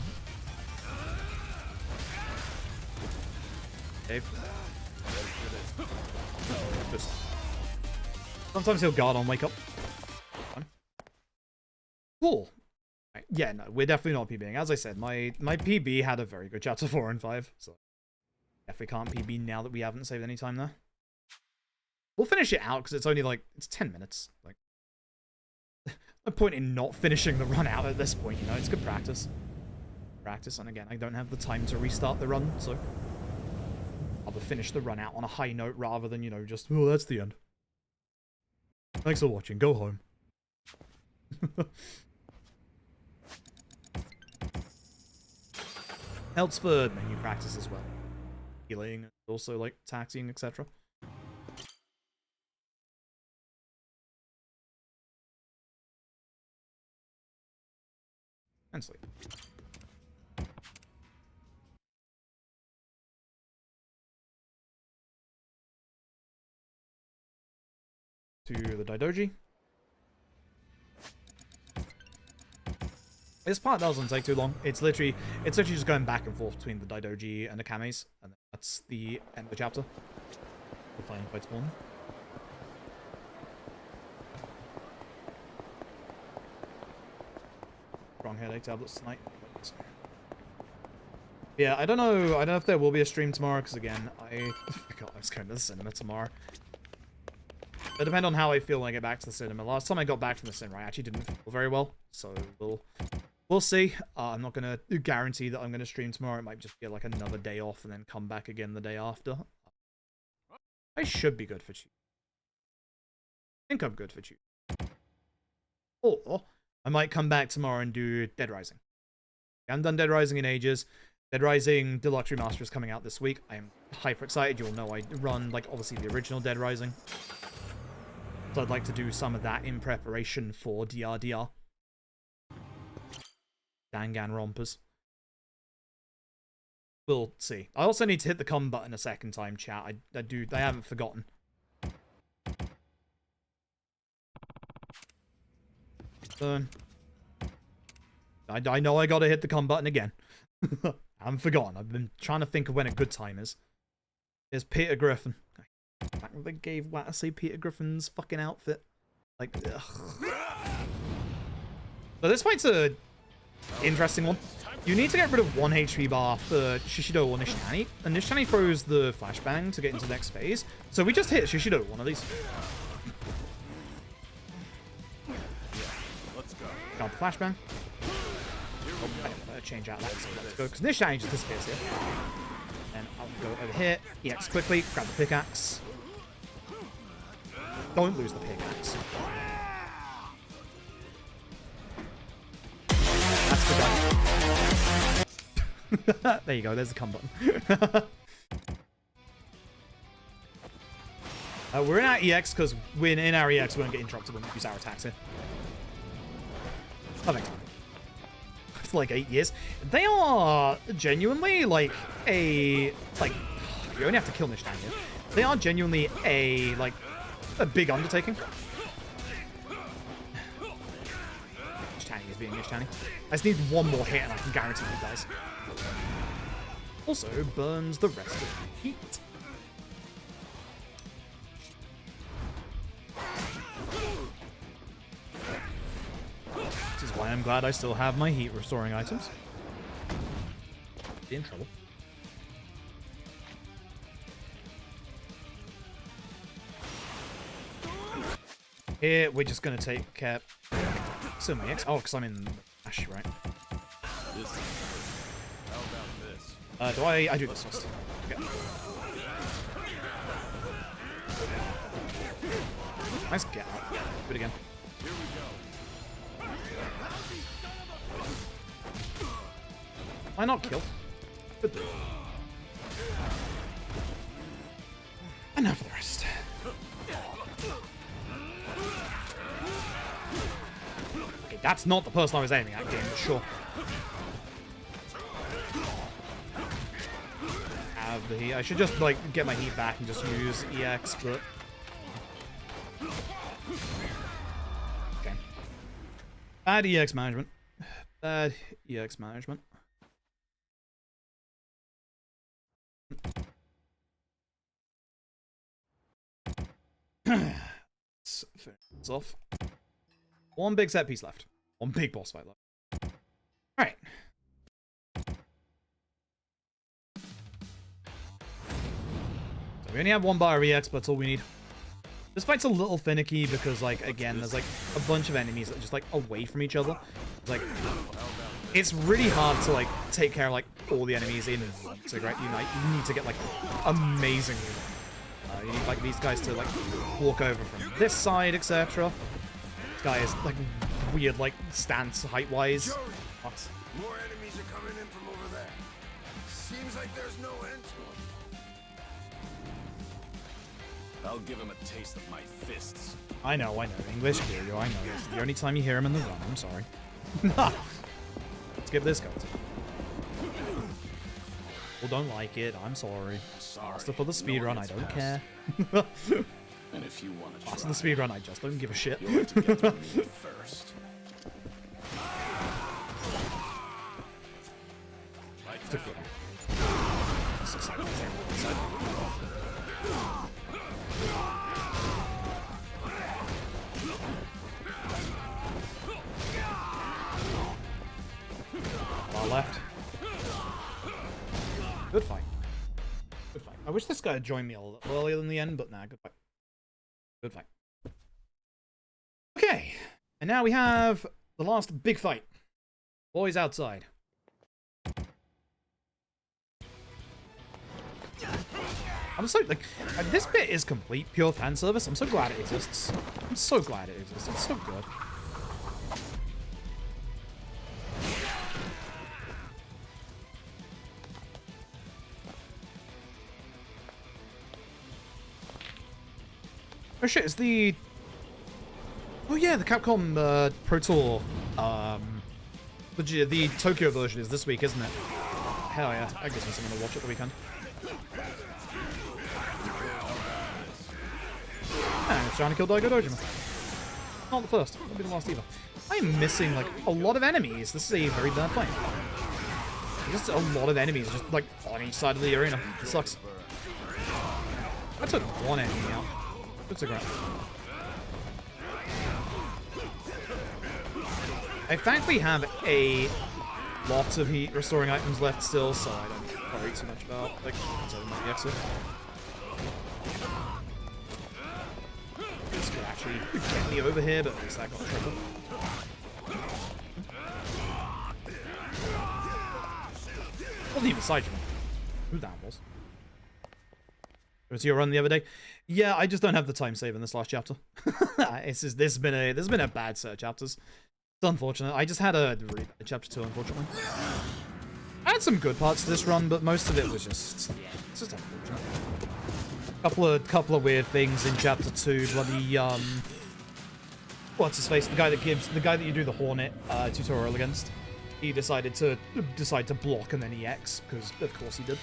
Dave. Just... Sometimes he'll guard on wake up. Cool. Right. Yeah, no, we're definitely not PBing. As I said, my PB had a very good chapter 4 and 5, so definitely can't PB now that we haven't saved any time there. We'll finish it out because it's only like it's 10 minutes. Like, no point in not finishing the run out at this point. You know, it's good practice. And again, I don't have the time to restart the run, so I'll finish the run out on a high note rather than, you know, just, oh, that's the end. Thanks for watching. Go home. Helps for menu practice as well. Healing, also like taxiing, etc. And sleep. To the Daidoji. This part doesn't take too long. It's literally just going back and forth between the Daidoji and the Kames, and that's the end of the chapter. The final fight spawn. Strong headache tablets tonight. Yeah, I don't know if there will be a stream tomorrow, because again, I forgot I was going to the cinema tomorrow. It depends on how I feel when I get back to the cinema. Last time I got back from the cinema, I actually didn't feel very well, so we'll see. I'm not going to guarantee that I'm going to stream tomorrow. It might just be like another day off and then come back again the day after. I should be good for Tuesday. I think I'm good for Tuesday. Or I might come back tomorrow and do Dead Rising. I haven't done Dead Rising in ages. Dead Rising Deluxe Remaster is coming out this week. I am hyper excited. You'll know I run, like, obviously the original Dead Rising. So I'd like to do some of that in preparation for DRDR. Dangan rompers. we'll see. I also need to hit the come button a second time, chat. I haven't forgotten. Burn. I know I gotta hit the come button again. I haven't forgotten. I've been trying to think of when a good time is. There's Peter Griffin. Back when they gave Wattersay Peter Griffin's fucking outfit. Like, ugh. So this fight's a interesting one. You need to get rid of 1 HP bar for Shishido or Nishitani, and Nishitani throws the flashbang to get into the next phase. So we just hit Shishido, one of these. Let's go. Got the flashbang. Oh, I better change out that, so let's go, because Nishitani just disappears here. And I'll go over here, EX quickly, grab the pickaxe. Don't lose the pickaxe. That's the gun. There you go, there's the come button. We're in our EX because when in our EX we won't get interrupted when we use our attacks here. I think so. For like 8 years. They are genuinely like a you only have to kill Nishitani here. They are genuinely a big undertaking. Nishitani is being Nishitani. I just need one more hit and I can guarantee he dies. Also burns the rest of the heat. Which is why I'm glad I still have my heat restoring items. Be in trouble. Here, we're just gonna take so many X. Oh, because I'm in Ash, right? This. How about this? Do I do this first? Okay. Nice get out. Do it again. Here we go. Why not kill? Good. And now for the rest. Okay, that's not the person I was aiming at, game, but sure. Have the heat. I should just get my heat back and just use EX, but okay. Bad EX management. Bad EX management. Let's finish this off. One big set piece left. One big boss fight left. Alright. So we only have 1 bar of EX, but that's all we need. This fight's a little finicky because, again, there's, a bunch of enemies that are just, away from each other. It's, it's really hard to, take care of, all the enemies in once, right? You need to get, amazing you need, these guys to, walk over from this side, etc. This guy is, weird, stance height-wise. What? More enemies are coming in from over there. Seems like there's no end to them. I'll give him a taste of my fists. I know. English Kiryu, I know. It's the only time you hear him in the run, I'm sorry. Let's give this go. People don't like it, I'm sorry. Faster for the speedrun, I don't care. And if you want to try, Faster the speedrun, I just don't give a shit. you'll have to get to me first. Left. Good fight. Good fight. I wish this guy had joined me a little earlier than the end, but nah, good fight. Good fight. Okay. And now we have the last big fight. Boys outside. I'm so, this bit is complete pure fan service. I'm so glad it exists. I'm so glad it exists. It's so good. Oh shit, it's the... Oh yeah, the Capcom Pro Tour, the Tokyo version is this week, isn't it? hell yeah. That gives me something to watch at the weekend. And it's trying to kill Daigo Dojima. Not the first. Won't be the last either. I'm missing, like, a lot of enemies. This is a very bad fight. Just a lot of enemies just, like, on each side of the arena. It sucks. I took one enemy out. It's a great. I thankfully have a lot of heat restoring items left still, so I don't worry too much about, like, the exit. This could actually get me over here, but at least that got triple. Wasn't even side jump. Who that was? Was your run the other day? Yeah, I just don't have the time save in this last chapter. This has been a bad set of chapters. It's unfortunate. I just had a really bad chapter 2, unfortunately. I had some good parts to this run, but most of it was just, yeah, it's just unfortunate. Couple of weird things in chapter 2. Bloody what's his face? The guy that you do the Hornet tutorial against. He decided to block and then EX, because of course he did.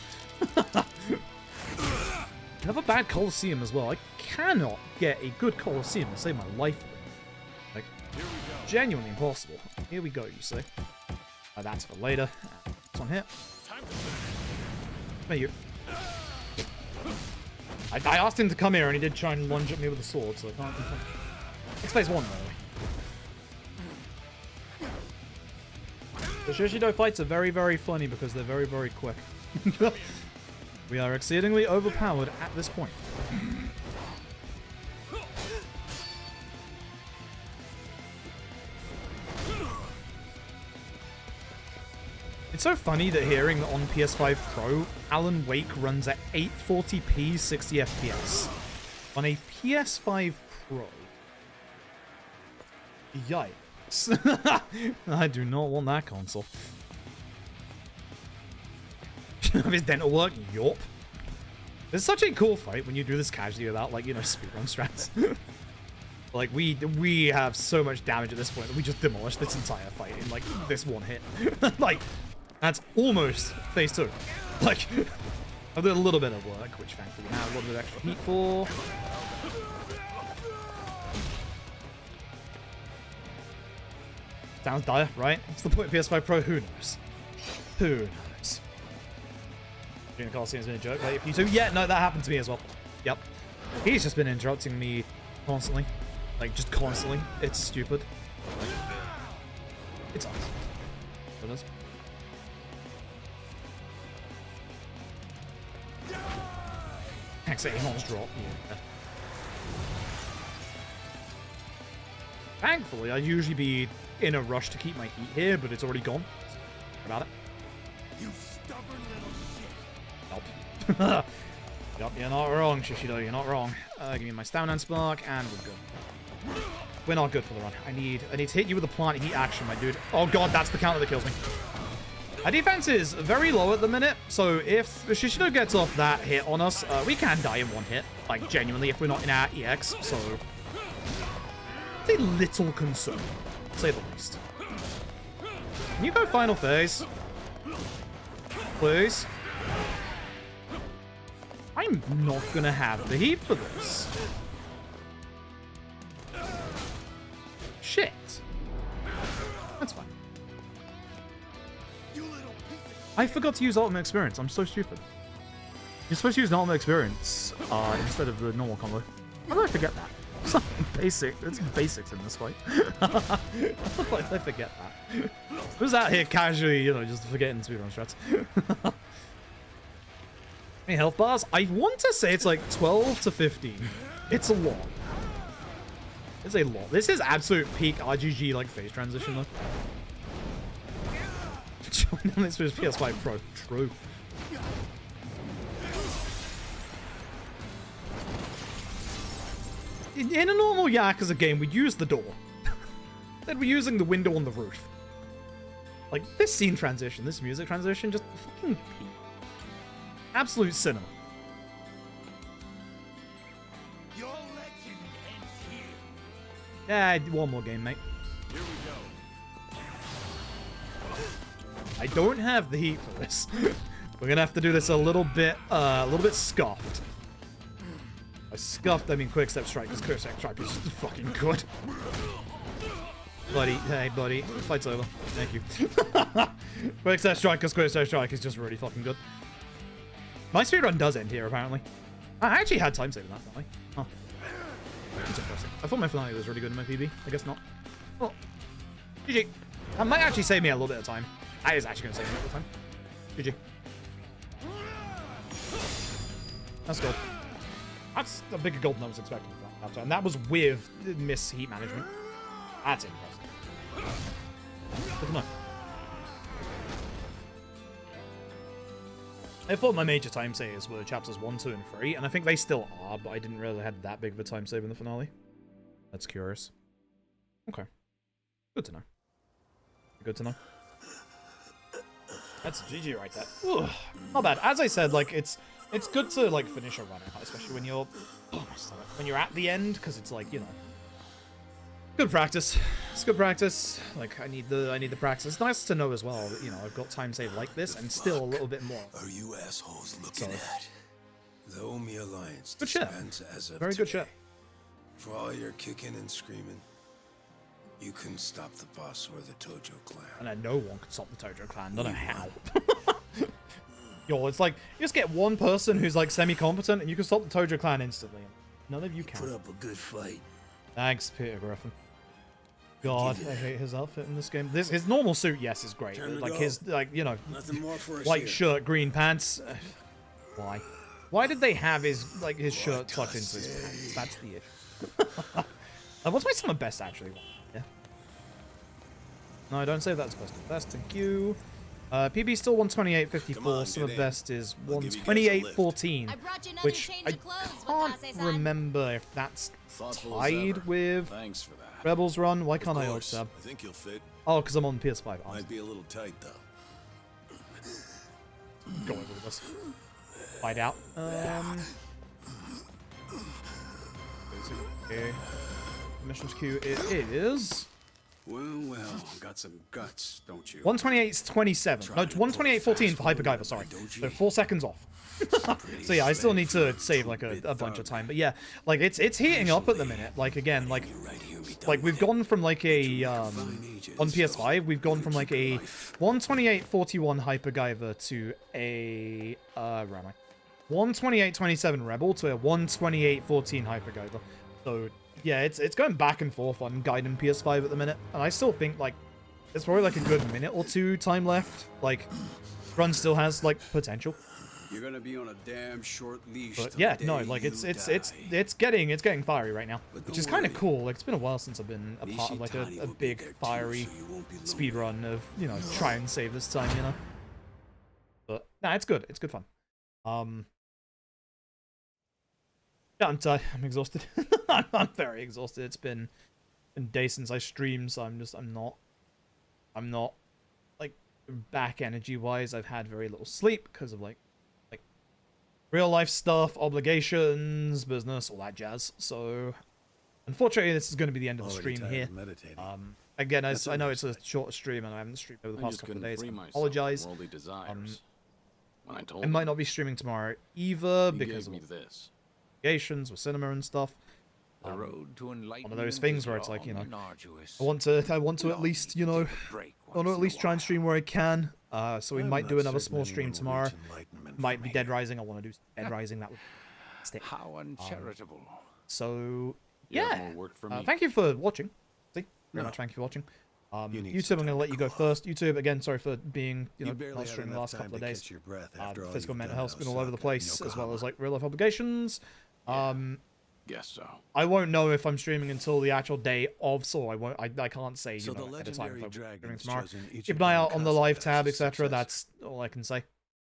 Another bad Colosseum as well. I cannot get a good Colosseum to save my life. Like, genuinely impossible. Here we go, you see. That's for later. This one here. Hey, you. I asked him to come here and he did try and lunge at me with a sword, so I can't complain. It's phase 1, though. The Shishido fights are very, very funny because they're very, very quick. We are exceedingly overpowered at this point. It's so funny that hearing that on PS5 Pro, Alan Wake runs at 840p 60 FPS. On a PS5 Pro. Yikes. I do not want that console. Of his dental work, yup. It's such a cool fight when you do this casually without, like, you know, speedrun strats. Like, we have so much damage at this point that we just demolished this entire fight in, like, this one hit. Like, that's almost phase 2. Like, I did a little bit of work, which thankfully now a little bit of extra heat for. Sounds dire, right? What's the point of PS5 Pro? Who knows? Who knows? The Colosseum's been a joke lately for you too. Yeah, no, that happened to me as well. Yep. He's just been interrupting me constantly. Like, just constantly. It's stupid. Like, it's awesome. It is. Thanks, Amon's drop. Yeah. Thankfully, I'd usually be in a rush to keep my heat here, but it's already gone. About it. You stubborn little shit. Nope. Yep, you're not wrong, Shishido, you're not wrong. Give me my stamina spark, and we're good. We're not good for the run. I need to hit you with a plant heat action, my dude. Oh god, that's the counter that kills me. Our defense is very low at the minute, so if Shishido gets off that hit on us, we can die in one hit. Like, genuinely, if we're not in our EX, so... It's a little concern, to say the least. Can you go final phase? Please? I'm not gonna have the heat for this. Shit. That's fine. I forgot to use ultimate experience. I'm so stupid. You're supposed to use an ultimate experience instead of the normal combo. How did I forget that? It's like basic. It's basics in this fight. How did I forget that? Who's out here casually, you know, just forgetting speedrun strats? Any health bars? I want to say it's like 12 to 15. It's a lot. It's a lot. This is absolute peak RGG like phase transition though. This was PS5 Pro. True. In a normal Yakuza game, we'd use the door. Then we're using the window on the roof. Like, this scene transition, this music transition, just fucking peak. Absolute cinema. Your legend ends here. Yeah, one more game, mate. Here we I don't have the heat for this. We're gonna have to do this a little bit scuffed. By scuffed, I mean quick step strike, because quick step strike is just fucking good. Buddy, hey buddy, fight's over. Thank you. Quick step strike, because quick step strike is just really fucking good. My speedrun does end here, apparently. I actually had time saving that, didn't I? Huh. That's interesting. I thought my finale was really good in my PB. I guess not. Oh. GG. That might actually save me a little bit of time. That is actually going to save me a little bit of time. GG. That's good. That's a bigger goal than I was expecting for that. And that was with miss heat management. That's impressive. Good to know. I thought my major time savers were chapters 1, 2, and 3, and I think they still are, but I didn't realize I had that big of a time save in the finale. That's curious. Okay. Good to know. Good to know. That's GG right there. Ugh, not bad. As I said, like, it's good to, like, finish a run out, especially when you're... Oh, my stomach. When you're at the end, because it's like, you know... Good practice. It's good practice. Like, I need the practice. It's nice to know as well that, you know, I've got time save like this and still a little bit more. Are you assholes looking at? The Omi Alliance good shit. As of very good shit. For all your kicking and screaming, you couldn't stop the boss or the Tojo clan. And no one can stop the Tojo clan. Don't know how. Yo, it's like, you just get one person who's like semi-competent and you can stop the Tojo clan instantly. None of you can. Put up a good fight. Thanks, Peter Griffin. God, I hate his outfit in this game. His normal suit, yes, is great. Like his, like, you know, white shirt, green pants. Why? Why did they have his shirt tucked into his pants? That's the issue. What's my summer best actually? Yeah. No, don't say that's best. Best, thank you. PB still 128.54. Summer best is 128.14, which I can't remember if that's tied with Rebels Run. Why can't I also? I think you'll fit. Oh, because I'm on PS5. Might be a little tight though. Go over with this. Find out. Okay. Missions queue. It is. Well, got some guts, don't you? 128.27. No, 128.14 for Hypergiver, sorry. So 4 seconds off. So yeah, I still need to save like a bunch of time. But yeah, like it's heating up at the minute. Like again, like we've gone from like a on PS5, we've gone from like a 128.41 Hypergiver to a where am I? 128.27 Rebel to a 128.14 Hypergiver. So yeah, it's going back and forth on Gaiden PS5 at the minute, and I still think like there's probably like a good minute or two time left. Like, run still has like potential. You're gonna be on a damn short leash. But yeah, no, like it's getting fiery right now, which is kind of cool. Like it's been a while since I've been a part of like a big fiery speed run of, you know, try and save this time, you know. But nah, it's good. It's good fun. Yeah, I'm exhausted. I'm very exhausted. It's been a day since I streamed, so I'm not like back energy wise. I've had very little sleep because of like real life stuff, obligations, business, all that jazz. So unfortunately, this is going to be the end of the stream here. Again, I know it's a short stream and I haven't streamed over the past couple of days. I apologize. I might not be streaming tomorrow either because of obligations with cinema and stuff. One of those things where it's like, you know, I want to at least, you know, I want to at least try and stream where I can. So we might do another small stream tomorrow. Might be Dead Rising. I want to do Dead Rising. That would stick. How uncharitable. So yeah, thank you for watching. See, very much thank you for watching. YouTube, I'm going to let you go first. YouTube, again, sorry for being, you know, not streaming the last couple of days. Physical mental health's been all over the place, as well as like real life obligations. Guess so. I won't know if I'm streaming until the actual day of, so I can't say, you know, at a time if I'm streaming tomorrow. Keep an eye out on the live tab, etc. That's all I can say.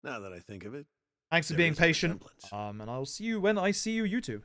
Now that I think of it. Thanks for being patient. And I'll see you when I see you, YouTube.